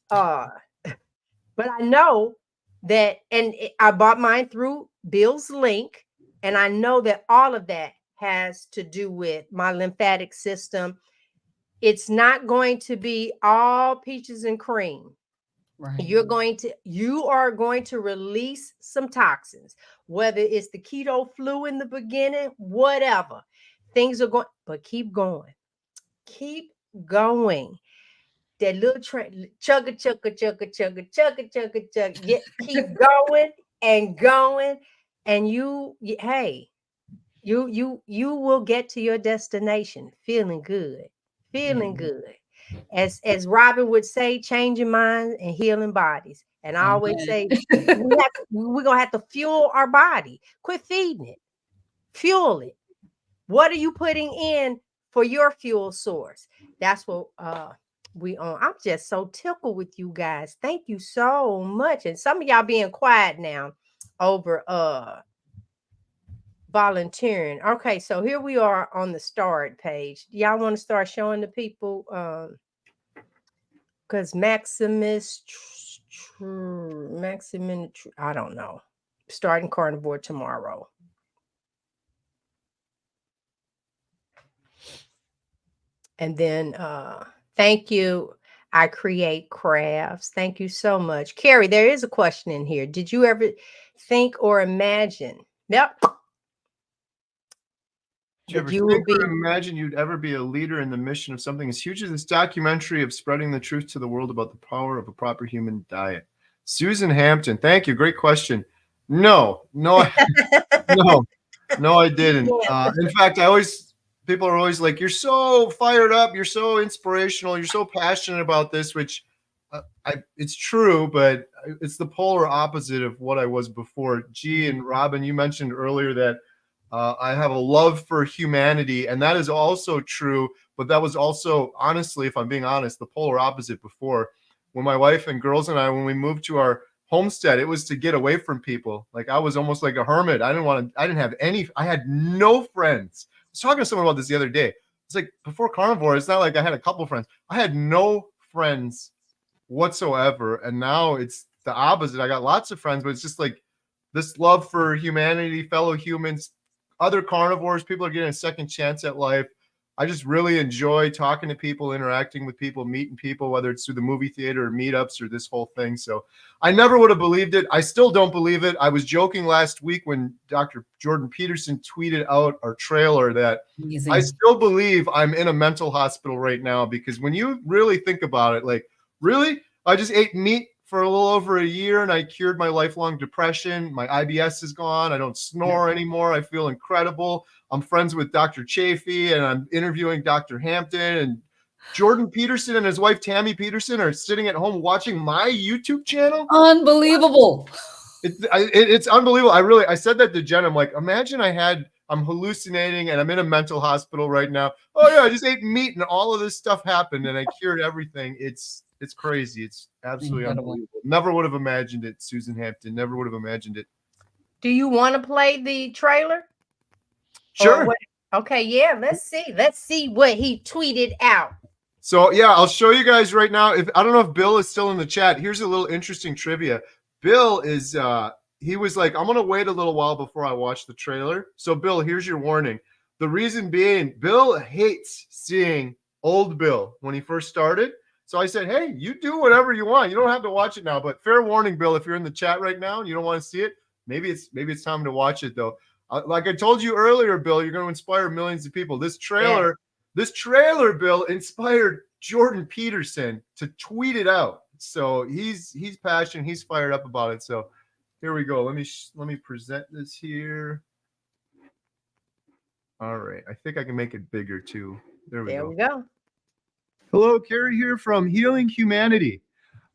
[SPEAKER 1] Uh, but I know that, and I bought mine through Bill's link, and I know that all of that has to do with my lymphatic system. It's not going to be all peaches and cream.
[SPEAKER 3] Right.
[SPEAKER 1] You are going to release some toxins, whether it's the keto flu in the beginning, whatever. Things are going, but keep going. Keep going. That little train, chugga, chugga, chugga, chugga, chugga, chugga, chugga. Yeah, keep going and going, and hey, you will get to your destination feeling good, feeling good. As Robyn would say, changing minds and healing bodies. And I always say, we're gonna have to fuel our body. Quit feeding it, fuel it. What are you putting in for your fuel source? That's what we on. I'm just so tickled with you guys. Thank you so much. And some of y'all being quiet now over volunteering. Okay, so here we are on the start page. Y'all want to start showing the people because Maximus I don't know. Starting carnivore tomorrow. And then thank you. I create crafts. Thank you so much. Kerry, there is a question in here. Did you ever think or imagine? Yep.
[SPEAKER 2] Did you ever think or imagine you'd ever be a leader in the mission of something as huge as this documentary of spreading the truth to the world about the power of a proper human diet? Susan Hampton, thank you. Great question. No, no, I didn't. In fact, people are always like, you're so fired up, you're so inspirational, you're so passionate about this, which it's true, but it's the polar opposite of what I was before. G and Robyn, you mentioned earlier that I have a love for humanity, and that is also true, but that was also, honestly, if I'm being honest, the polar opposite before. When my wife and girls and I, when we moved to our homestead, it was to get away from people. Like I was almost like a hermit. I had no friends. I was talking to someone about this the other day. It's like before carnivore, it's not like I had a couple friends. I had no friends whatsoever. And now it's the opposite. I got lots of friends, but it's just like this love for humanity, fellow humans, other carnivores. People are getting a second chance at life. I just really enjoy talking to people, interacting with people, meeting people, whether it's through the movie theater or meetups or this whole thing. So I never would have believed it. I still don't believe it. I was joking last week when Dr. Jordan Peterson tweeted out our trailer that I still believe I'm in a mental hospital right now, because when you really think about it, like, really, I just ate meat for a little over a year and I cured my lifelong depression. My IBS is gone. I don't snore anymore. I feel incredible. I'm friends with Dr. Chafee and I'm interviewing Dr. Hampton, and Jordan Peterson and his wife, Tammy Peterson, are sitting at home watching my YouTube channel.
[SPEAKER 3] Unbelievable.
[SPEAKER 2] It's unbelievable. I said that to Jen. I'm like, imagine I'm hallucinating and I'm in a mental hospital right now. Oh yeah, I just ate meat and all of this stuff happened and I cured everything. It's crazy. It's absolutely unbelievable. Never would have imagined it, Susan Hampton. Never would have imagined it.
[SPEAKER 1] Do you want to play the trailer?
[SPEAKER 2] Sure.
[SPEAKER 1] Okay, yeah, let's see what he tweeted out.
[SPEAKER 2] So yeah, I'll show you guys right now. I don't know if Bill is still in the chat. Here's a little interesting trivia. Bill is he was like, I'm going to wait a little while before I watch the trailer. So, Bill, here's your warning. The reason being, Bill hates seeing old Bill when he first started. So I said, hey, you do whatever you want. You don't have to watch it now. But fair warning, Bill, if you're in the chat right now and you don't want to see it, maybe it's time to watch it, though. Like I told you earlier, Bill, you're going to inspire millions of people. This trailer, Bill, inspired Jordan Peterson to tweet it out. So he's passionate. He's fired up about it. So here we go. Let me present this here. All right. I think I can make it bigger too. There we go. Hello, Kerry here from Healing Humanity.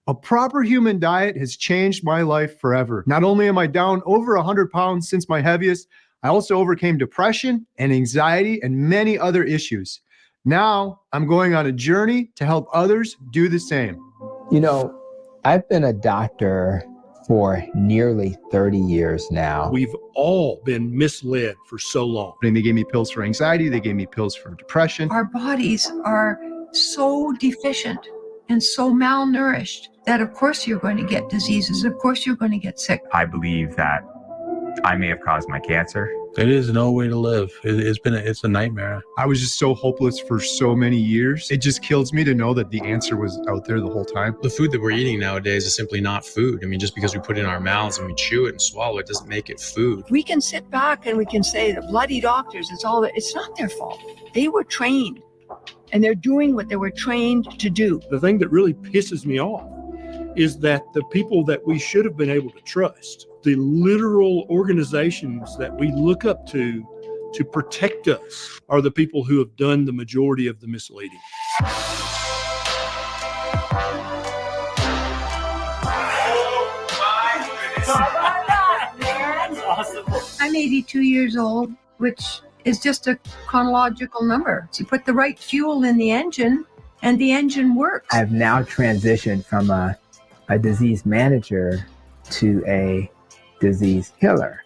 [SPEAKER 2] A proper human diet has changed my life forever. Not only am I down over 100 pounds since my heaviest, I also overcame depression and anxiety and many other issues. Now I'm going on a journey to help others do the same.
[SPEAKER 4] You know, I've been a doctor for nearly 30 years now.
[SPEAKER 5] We've all been misled for so long.
[SPEAKER 2] And they gave me pills for anxiety. They gave me pills for depression.
[SPEAKER 6] Our bodies are so deficient and so malnourished that of course you're going to get diseases. Of course you're going to get sick.
[SPEAKER 7] I believe that I may have caused my cancer.
[SPEAKER 5] It is no way to live. It's a nightmare.
[SPEAKER 2] I was just so hopeless for so many years. It just kills me to know that the answer was out there the whole time.
[SPEAKER 8] The food that we're eating nowadays is simply not food. I mean, just because we put it in our mouths and we chew it and swallow it doesn't make it food.
[SPEAKER 6] We can sit back and we can say the bloody doctors, it's not their fault. They were trained and they're doing what they were trained to do.
[SPEAKER 5] The thing that really pisses me off is that the people that we should have been able to trust, the literal organizations that we look up to protect us, are the people who have done the majority of the misleading.
[SPEAKER 6] I'm 82 years old, which is just a chronological number. You put the right fuel in the engine and the engine works.
[SPEAKER 4] I've now transitioned from a disease manager to a disease healer.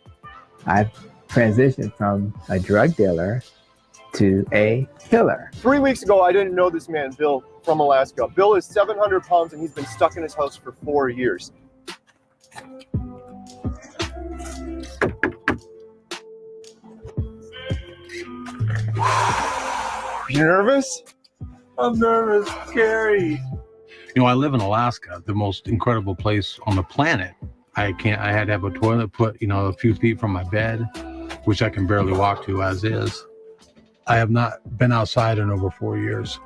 [SPEAKER 4] I've transitioned from a drug dealer to a healer.
[SPEAKER 2] 3 weeks ago, I didn't know this man, Bill, from Alaska. Bill is 700 pounds and he's been stuck in his house for 4 years. You nervous?
[SPEAKER 5] I'm nervous, Kerry. You know, I live in Alaska, the most incredible place on the planet. I had to have a toilet put, a few feet from my bed, which I can barely walk to as is. I have not been outside in over 4 years.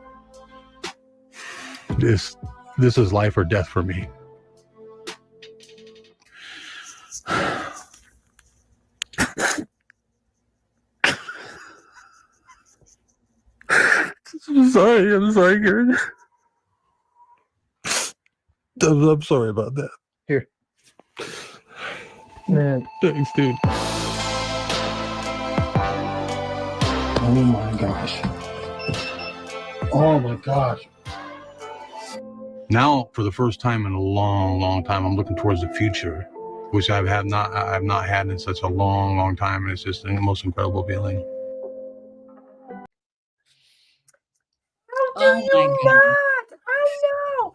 [SPEAKER 5] This is life or death for me. I'm sorry, Karen. I'm sorry about that.
[SPEAKER 2] Here.
[SPEAKER 4] Man,
[SPEAKER 5] Thanks, dude. Oh my gosh. Oh my gosh. Now, for the first time in a long, long time, I'm looking towards the future, which I've not had in such a long, long time. And it's just the most incredible feeling.
[SPEAKER 1] How do you not? I know.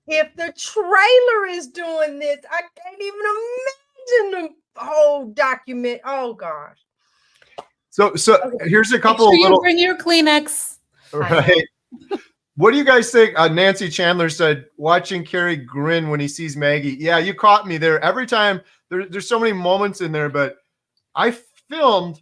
[SPEAKER 1] If the trailer is doing this, I can't even imagine the whole document. Oh gosh.
[SPEAKER 2] So here's a couple
[SPEAKER 3] Make sure
[SPEAKER 2] of little.
[SPEAKER 3] you bring your Kleenex.
[SPEAKER 2] Right. What do you guys think? Nancy Chandler said, watching Kerry grin when he sees Maggie. Yeah, you caught me there. Every time there's so many moments in there, but I filmed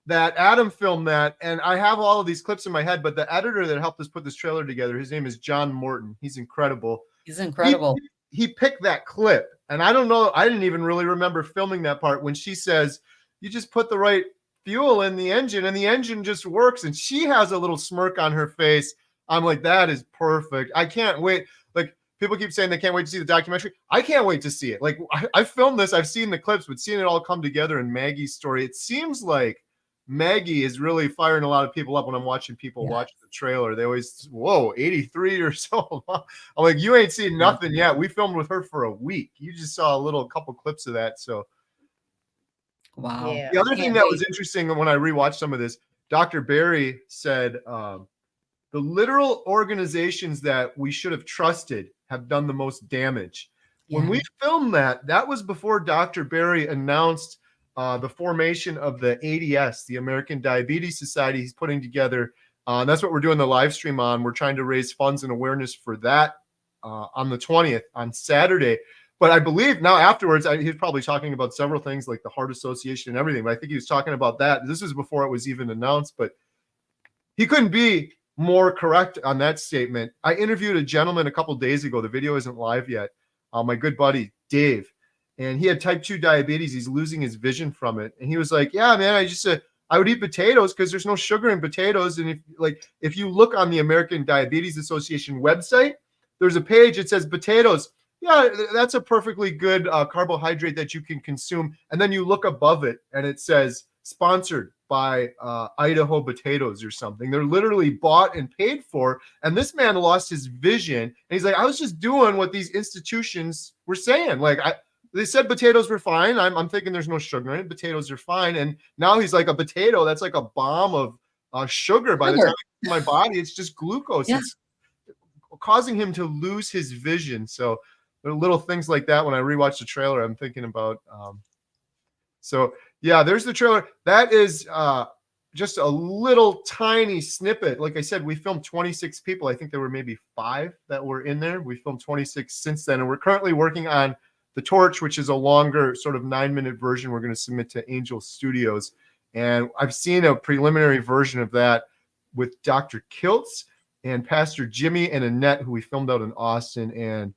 [SPEAKER 2] that, Adam filmed that, and I have all of these clips in my head, but the editor that helped us put this trailer together, his name is John Morton. He's incredible.
[SPEAKER 3] He's incredible.
[SPEAKER 2] He picked that clip, and I don't know, I didn't even really remember filming that part when she says, you just put the right fuel in the engine and the engine just works, and she has a little smirk on her face. I'm like, that is perfect. I can't wait. Like, people keep saying they can't wait to see the documentary. I can't wait to see it. Like, I filmed this, I've seen the clips, but seeing it all come together in Maggie's story, it seems like Maggie is really firing a lot of people up when I'm watching people watch the trailer. They always, whoa, 83 years old. I'm like, you ain't seen nothing yet. We filmed with her for a week. You just saw a couple clips of that. So,
[SPEAKER 3] wow.
[SPEAKER 1] Yeah.
[SPEAKER 2] the other thing that was interesting when I rewatched some of this, Dr. Barry said, the literal organizations that we should have trusted have done the most damage. when we filmed that was before Dr. Berry announced the formation of the ADS, the American Diabetes Society. He's putting together, and that's what we're doing the live stream on. We're trying to raise funds and awareness for that on the 20th, on Saturday. But I believe now afterwards, he's probably talking about several things like the Heart Association and everything. But I think he was talking about that. This was before it was even announced, but he couldn't be more correct on that statement. I interviewed a gentleman a couple days ago. The video isn't live yet. My good buddy, Dave. And he had type 2 diabetes. He's losing his vision from it. And he was like, yeah, man, I would eat potatoes because there's no sugar in potatoes. And if you look on the American Diabetes Association website, there's a page that says potatoes. Yeah, that's a perfectly good carbohydrate that you can consume. And then you look above it and it says sponsored by Idaho potatoes or something. They're literally bought and paid for. And this man lost his vision. And he's like, I was just doing what these institutions were saying. Like, they said potatoes were fine. I'm thinking there's no sugar in it. Potatoes are fine. And now he's like, a potato, that's like a bomb of sugar. By the time it's in my body, it's just glucose. Yeah. It's causing him to lose his vision. So there are little things like that when I rewatch the trailer I'm thinking about. So yeah, there's the trailer. That is just a little tiny snippet. Like I said, we filmed 26 people. I think there were maybe 5 that were in there. We filmed 26 since then. And we're currently working on The Torch, which is a longer sort of 9-minute version we're going to submit to Angel Studios. And I've seen a preliminary version of that with Dr. Kiltz and Pastor Jimmy and Annette, who we filmed out in Austin. And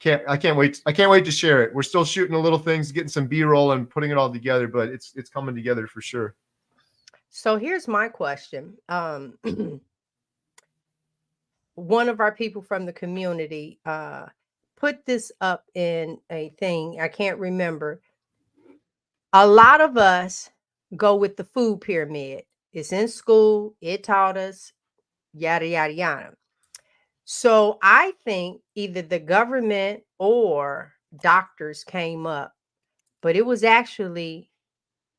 [SPEAKER 2] I can't wait to share it. We're still shooting the little things, getting some B-roll and putting it all together, but it's coming together for sure.
[SPEAKER 1] So here's my question. One of our people from the community put this up in a thing. I can't remember. A lot of us go with the food pyramid. It's in school. It taught us, yada, yada, yada. So I think either the government or doctors came up, but it was actually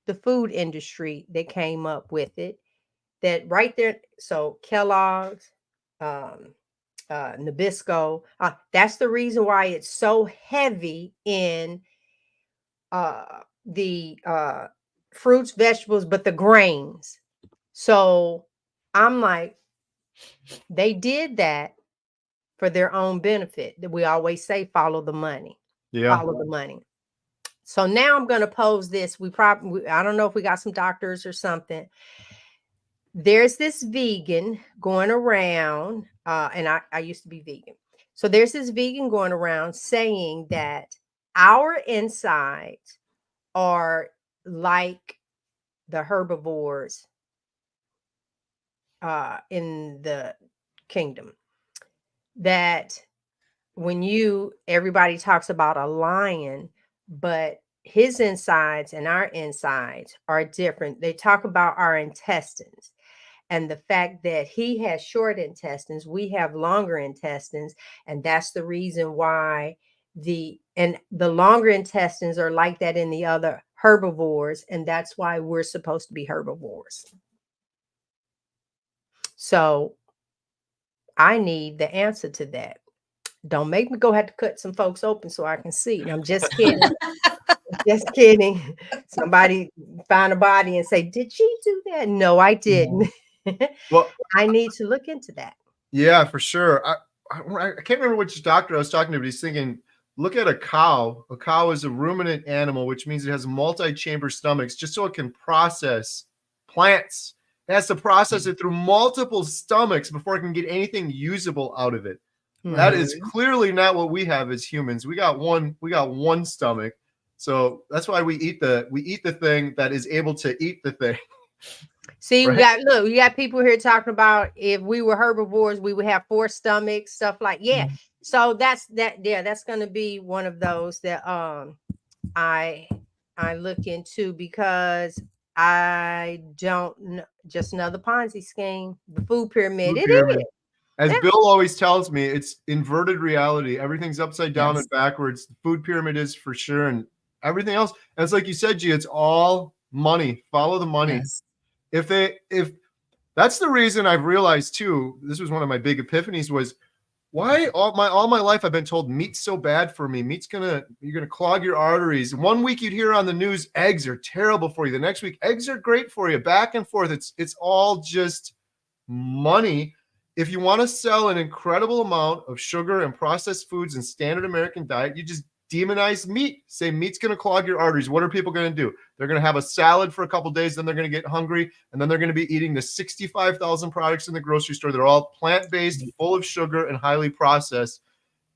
[SPEAKER 1] the food industry that came up with it. That right there. So Kellogg's, Nabisco, that's the reason why it's so heavy in the fruits, vegetables, but the grains. So I'm like, they did that for their own benefit. We always say, follow the money. Yeah. Follow the money. So now I'm going to pose this. I don't know if we got some doctors or something. There's this vegan going around, and I used to be vegan. So there's this vegan going around saying that our insides are like the herbivores in the kingdom. That when everybody talks about a lion, but his insides and our insides are different. They talk about our intestines and the fact that he has short intestines, we have longer intestines. And that's the reason why the longer intestines are like that in the other herbivores. And that's why we're supposed to be herbivores. So I need the answer to that. Don't make me go have to cut some folks open so I can see. I'm just kidding. Just kidding. Somebody find a body and say, did she do that? No, I didn't. Well, I need to look into that.
[SPEAKER 2] Yeah, for sure. I can't remember which doctor I was talking to, but he's thinking, look at a cow. A cow is a ruminant animal, which means it has multi-chamber stomachs just so it can process plants. It has to process it through multiple stomachs before it can get anything usable out of it. Mm-hmm. That is clearly not what we have as humans. We got one stomach. So that's why we eat the thing that is able to eat the thing.
[SPEAKER 1] See, right? We got people here talking about if we were herbivores, we would have 4 stomachs, stuff like Mm-hmm. So that's going to be one of those that I look into, because I don't know, just another Ponzi scheme, the food pyramid. It is.
[SPEAKER 2] As Bill always tells me, it's inverted reality. Everything's upside down and backwards. The food pyramid is for sure, and everything else. And it's like you said, G, it's all money. Follow the money. Yes. If that's the reason I've realized too, this was one of my big epiphanies, was Why all my life I've been told meat's so bad for me. You're gonna clog your arteries. One week you'd hear on the news eggs are terrible for you. The next week eggs are great for you. Back and forth. It's all just money. If you want to sell an incredible amount of sugar and processed foods and standard American diet, you just demonize meat. Say meat's going to clog your arteries. What are people going to do? They're going to have a salad for a couple days, then they're going to get hungry, and then they're going to be eating the 65,000 products in the grocery store. They're all plant-based, full of sugar, and highly processed,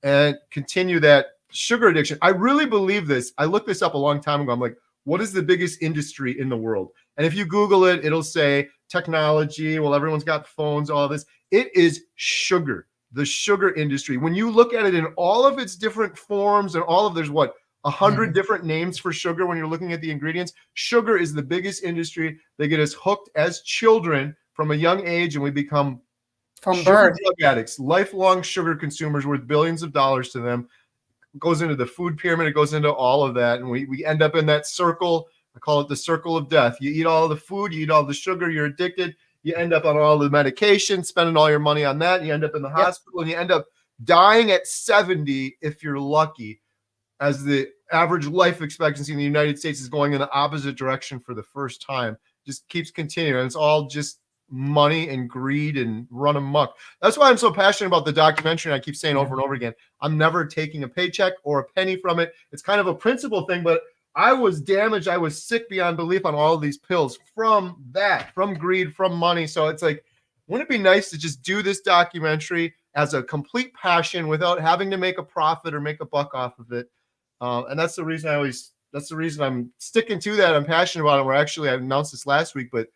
[SPEAKER 2] and continue that sugar addiction. I really believe this. I looked this up a long time ago. I'm like, what is the biggest industry in the world? And if you Google it, it'll say technology. Well, everyone's got phones, all this. It is sugar, the sugar industry. When you look at it in all of its different forms and all of, there's what, 100 different names for sugar when you're looking at the ingredients. Sugar is the biggest industry. They get us hooked as children from a young age, and we become
[SPEAKER 3] from birth
[SPEAKER 2] drug addicts, lifelong sugar consumers worth billions of dollars to them. It goes into the food pyramid. It goes into all of that. And we end up in that circle. I call it the circle of death. You eat all the food, you eat all the sugar, you're addicted. You end up on all the medication, spending all your money on that. You end up in the hospital, and you end up dying at 70 if you're lucky, as the average life expectancy in the United States is going in the opposite direction for the first time. Just keeps continuing. And it's all just money and greed and run amok. That's why I'm so passionate about the documentary. And I keep saying over and over again, I'm never taking a paycheck or a penny from it. It's kind of a principle thing, but I was damaged. I was sick beyond belief on all of these pills from that, from greed, from money. So it's like, wouldn't it be nice to just do this documentary as a complete passion without having to make a profit or make a buck off of it? And that's the reason I'm sticking to that. I'm passionate about it. I announced this last week, but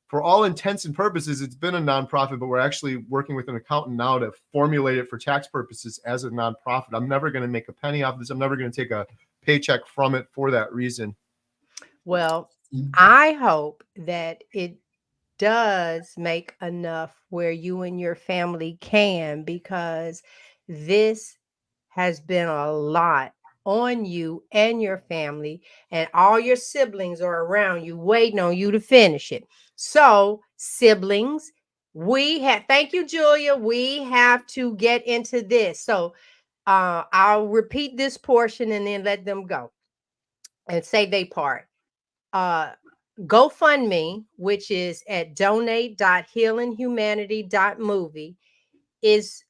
[SPEAKER 2] for all intents and purposes, it's been a nonprofit, but we're actually working with an accountant now to formulate it for tax purposes as a nonprofit. I'm never going to make a penny off of this. I'm never going to take a paycheck from it for that reason.
[SPEAKER 1] Well, I hope that it does make enough where you and your family can, because this has been a lot on you and your family, and all your siblings are around you waiting on you to finish it. So, siblings, thank you, Julia. We have to get into this. So, I'll repeat this portion and then let them go and say they part. GoFundMe, which is at donate.healinghumanity.movie, is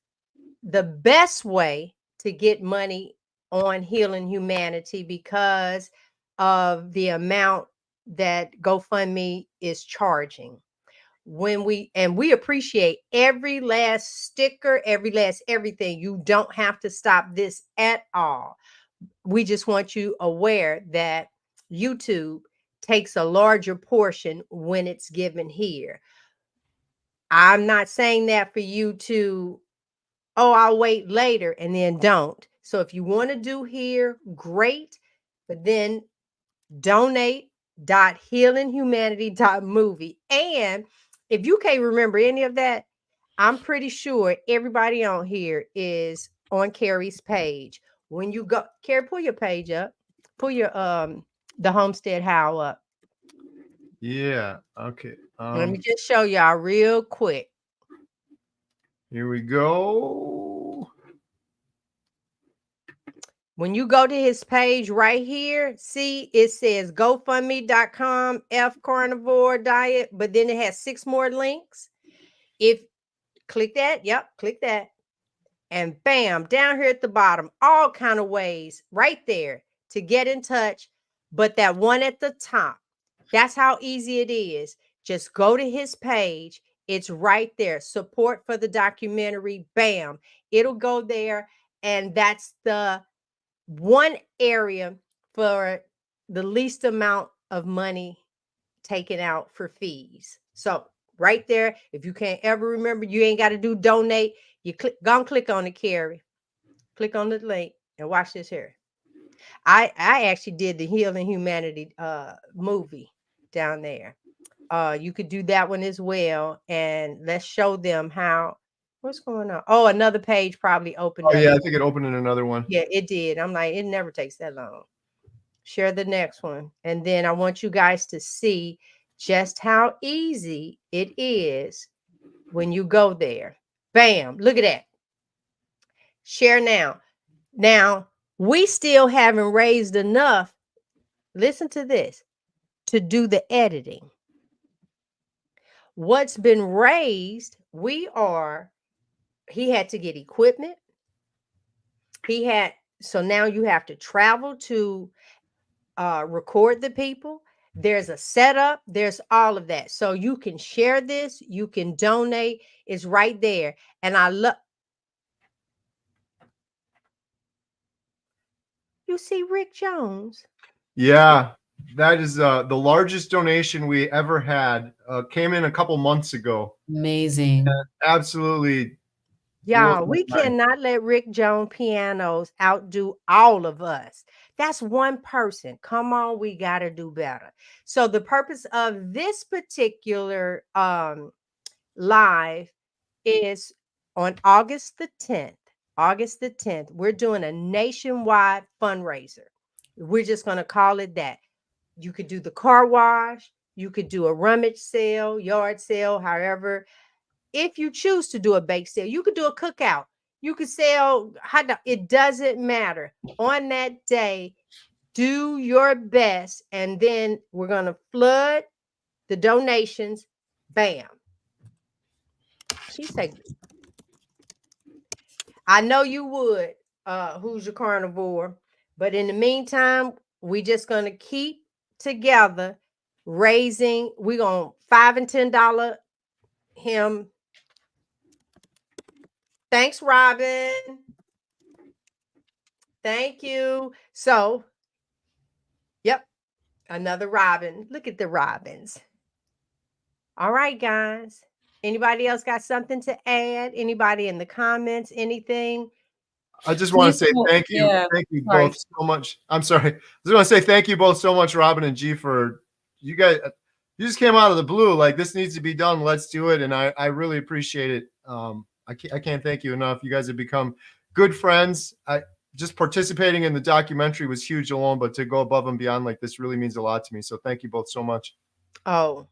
[SPEAKER 1] the best way to get money on Healing Humanity because of the amount that GoFundMe is charging. We appreciate every last sticker, every last everything. You don't have to stop this at all. We just want you aware that YouTube takes a larger portion when it's given here. I'm not saying that for you to, I'll wait later and then don't. So if you want to do here, great. But then donate.healinghumanity.movie. And if you can't remember any of that, I'm pretty sure everybody on here is on Kerry's page. When you go, Kerry, pull your page up. Pull your the Homestead How up.
[SPEAKER 2] Yeah. Okay.
[SPEAKER 1] Let me just show y'all real quick.
[SPEAKER 2] Here we go.
[SPEAKER 1] When you go to his page right here, see it says GoFundMe.com F Carnivore Diet, but then it has 6 more links. If click that, click that. And bam, down here at the bottom, all kind of ways right there to get in touch. But that one at the top, that's how easy it is. Just go to his page. It's right there. Support for the documentary. Bam. It'll go there. And that's the one area for the least amount of money taken out for fees. So right there, if you can't ever remember, you ain't got to do donate. You click on it, Kerry. Click on the link and watch this here. I actually did the Healing Humanity movie down there. You could do that one as well. And let's show them what's going on. Oh, another page probably opened up.
[SPEAKER 2] Yeah, I think it opened in another one.
[SPEAKER 1] Yeah, it did. I'm like, it never takes that long. Share the next one. And then I want you guys to see just how easy it is when you go there. Bam. Look at that. Share now. Now, we still haven't raised enough, listen to this, to do the editing. What's been raised, he had to get equipment. So now you have to travel to record the people. There's a setup, there's all of that. So you can share this, you can donate, it's right there. And I love, you see Rick Jones.
[SPEAKER 2] Yeah, that is the largest donation we ever had. Came in a couple months ago.
[SPEAKER 3] Amazing.
[SPEAKER 2] Absolutely.
[SPEAKER 1] Y'all, we cannot let Rick Jones Pianos outdo all of us. That's one person. Come on, we got to do better. So the purpose of this particular live is on August the 10th. August the 10th, we're doing a nationwide fundraiser. We're just going to call it that. You could do the car wash, you could do a rummage sale, yard sale, however. If you choose to do a bake sale, you could do a cookout. You could sell hot dog. It doesn't matter. On that day, do your best, and then we're going to flood the donations. Bam. She said, I know you would, who's your carnivore. But in the meantime, we just going to keep together raising. We're going to $5 and $10 him. Thanks, Robyn. Thank you. So, yep, another Robyn. Look at the Robins. All right, guys. Anybody else got something to add? Anybody in the comments? Anything?
[SPEAKER 2] I just want to say thank you.
[SPEAKER 3] Yeah,
[SPEAKER 2] thank you
[SPEAKER 3] sorry.
[SPEAKER 2] both so much. I'm sorry. I just want to say thank you both so much, Robyn and G, for you guys. You just came out of the blue. Like, this needs to be done. Let's do it. And I really appreciate it. I can't thank you enough. You guys have become good friends. Just participating in the documentary was huge alone, but to go above and beyond like this really means a lot to me. So thank you both so much.
[SPEAKER 1] Oh,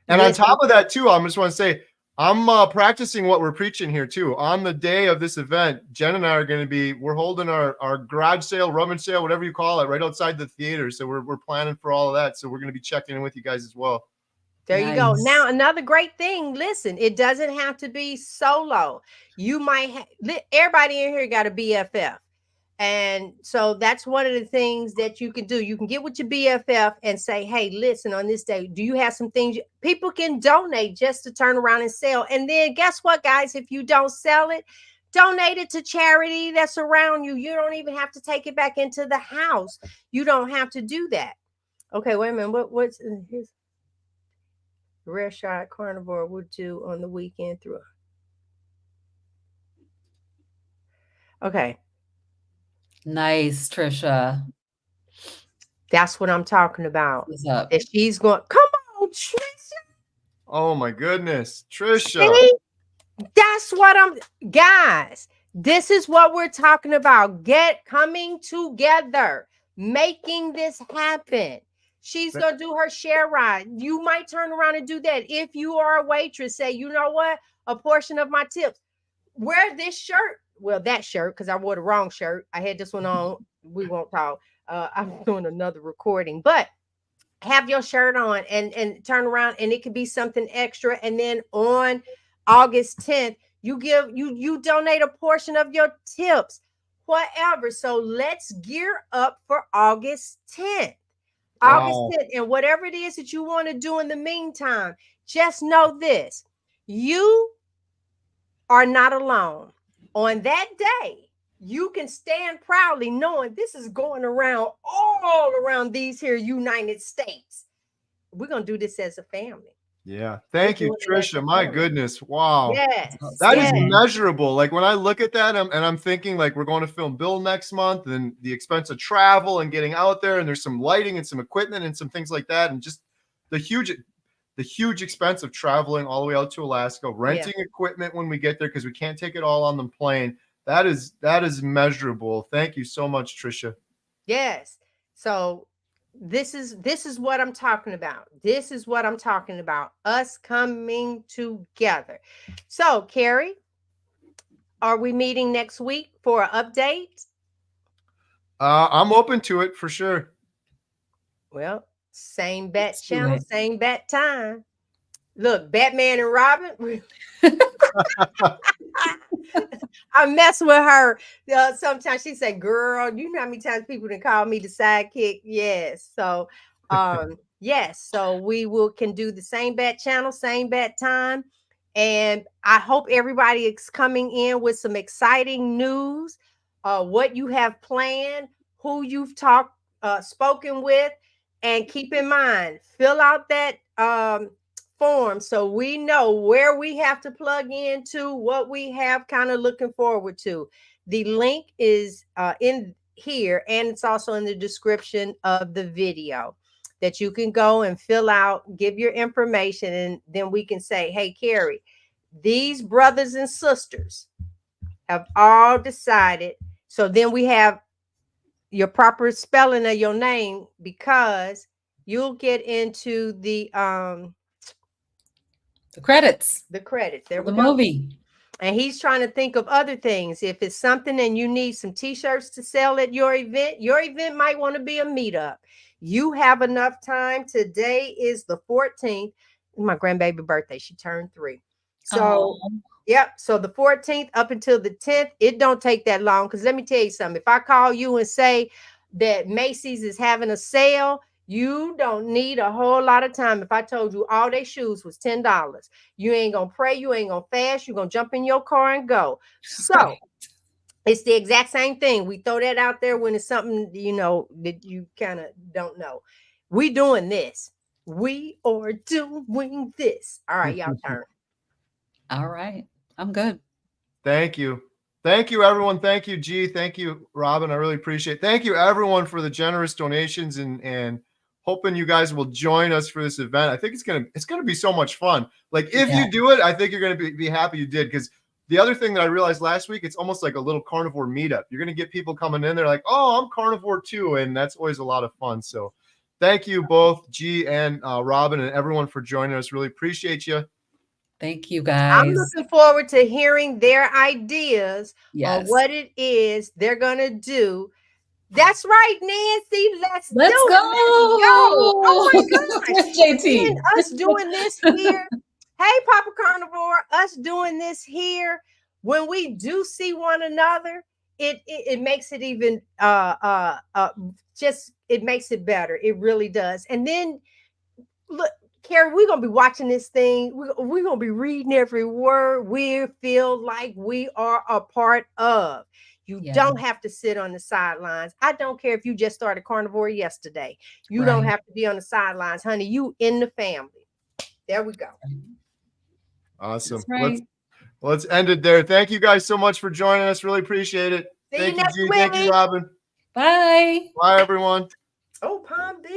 [SPEAKER 2] and on top of that too, I just want to say, I'm practicing what we're preaching here too. On the day of this event, Jen and I are going to we're holding our garage sale, rummage sale, whatever you call it, right outside the theater. So we're planning for all of that. So we're going to be checking in with you guys as well.
[SPEAKER 1] There you go. Now, another great thing, listen, it doesn't have to be solo. You might everybody in here got a BFF. And so that's one of the things that you can do. You can get with your BFF and say, hey, listen, on this day, do you have some things people can donate just to turn around and sell? And then guess what, guys? If you don't sell it, donate it to charity that's around you. You don't even have to take it back into the house. You don't have to do that. Okay, wait a minute. What's his rare shot carnivore would do on the weekend through? Okay.
[SPEAKER 3] Nice, Trisha.
[SPEAKER 1] That's what I'm talking about.
[SPEAKER 3] What's up?
[SPEAKER 1] That she's going, come on, Trisha.
[SPEAKER 2] Oh my goodness, Trisha.
[SPEAKER 1] See? That's what guys, this is what we're talking about. Coming together, making this happen. She's going to do her share ride. You might turn around and do that. If you are a waitress, say, you know what? A portion of my tips. Wear this shirt. Well, that shirt, because I wore the wrong shirt. I had this one on. We won't talk. I'm doing another recording, but have your shirt on and turn around, and it could be something extra. And then on August 10th, you donate a portion of your tips, whatever. So let's gear up for August 10th.
[SPEAKER 2] Wow.
[SPEAKER 1] August 10th, and whatever it is that you want to do in the meantime, just know this: you are not alone. On that day, you can stand proudly knowing this is going around all around these here United States. We're going to do this as a family.
[SPEAKER 2] Yeah. Thank you, Trisha. My goodness. Wow.
[SPEAKER 1] Yes.
[SPEAKER 2] That is measurable. Like, when I look at that, I'm thinking, like, we're going to film Bill next month, and the expense of travel and getting out there, and there's some lighting and some equipment and some things like that, and just the huge expense of traveling all the way out to Alaska, renting equipment when we get there, because we can't take it all on the plane. That is measurable. Thank you so much, Trisha.
[SPEAKER 1] Yes. So this is what I'm talking about. This is what I'm talking about. Us coming together. So, Kerry, are we meeting next week for an update?
[SPEAKER 2] I'm open to it for sure.
[SPEAKER 1] Well, same bat
[SPEAKER 3] Let's do
[SPEAKER 1] channel,
[SPEAKER 3] it.
[SPEAKER 1] same bat time. Look, Batman and Robyn. I mess with her. Sometimes she say, "Girl, you know how many times people can call me the sidekick?" Yes. So, yes. So we can do the same bat channel, same bat time, and I hope everybody is coming in with some exciting news. What you have planned, who you've spoken with, and keep in mind, fill out that form so we know where we have to plug into, what we have kind of looking forward to. The link is in here, and it's also in the description of the video that you can go and fill out, give your information, and then we can say, hey, Kerry, these brothers and sisters have all decided. So then we have your proper spelling of your name, because you'll get into the
[SPEAKER 3] credits.
[SPEAKER 1] The credits. There
[SPEAKER 3] The
[SPEAKER 1] we go.
[SPEAKER 3] movie.
[SPEAKER 1] And he's trying to think of other things. If it's something and you need some t-shirts to sell at your event might want to be a meetup. You have enough time. Today is the 14th. My grandbaby birthday. She turned 3. So, yep. So the 14th up until the 10th, it don't take that long. Because let me tell you something. If I call you and say that Macy's is having a sale, you don't need a whole lot of time. If I told you all their shoes was $10, you ain't gonna pray, you ain't gonna fast, you're gonna jump in your car and go. So it's the exact same thing. We throw that out there when it's something, that you kind of don't know. We doing this. We are doing this. All right, y'all turn.
[SPEAKER 3] All right. I'm good.
[SPEAKER 2] Thank you. Thank you, everyone. Thank you, G. Thank you, Robyn. I really appreciate it. Thank you, everyone, for the generous donations and hoping you guys will join us for this event. I think it's gonna be so much fun. Like, if you do it, I think you're gonna be happy you did, because the other thing that I realized last week, it's almost like a little carnivore meetup. You're gonna get people coming in, they're like, oh, I'm carnivore too, and that's always a lot of fun. So thank you both, G and Robyn, and everyone for joining us. Really appreciate you.
[SPEAKER 3] Thank you, guys.
[SPEAKER 1] I'm looking forward to hearing their ideas on what it is they're gonna do. That's right, Nancy. Let's do
[SPEAKER 3] go.
[SPEAKER 1] Let's go. Oh my gosh.
[SPEAKER 3] JT.
[SPEAKER 1] And us doing this here. Hey, Papa Carnivore, us doing this here. When we do see one another, it makes it even it makes it better. It really does. And then look, Kerry, we're gonna be watching this thing. We're gonna be reading every word we feel like we are a part of. You don't have to sit on the sidelines. I don't care if you just started carnivore yesterday. You don't have to be on the sidelines, honey. You in the family. There we go.
[SPEAKER 2] Awesome.
[SPEAKER 3] Right.
[SPEAKER 2] Let's end it there. Thank you guys so much for joining us. Really appreciate it.
[SPEAKER 1] See
[SPEAKER 2] Thank
[SPEAKER 1] you next
[SPEAKER 2] G.
[SPEAKER 1] week.
[SPEAKER 2] Thank you, Robyn.
[SPEAKER 3] Bye.
[SPEAKER 2] Bye, everyone.
[SPEAKER 1] Oh, Palm Beach.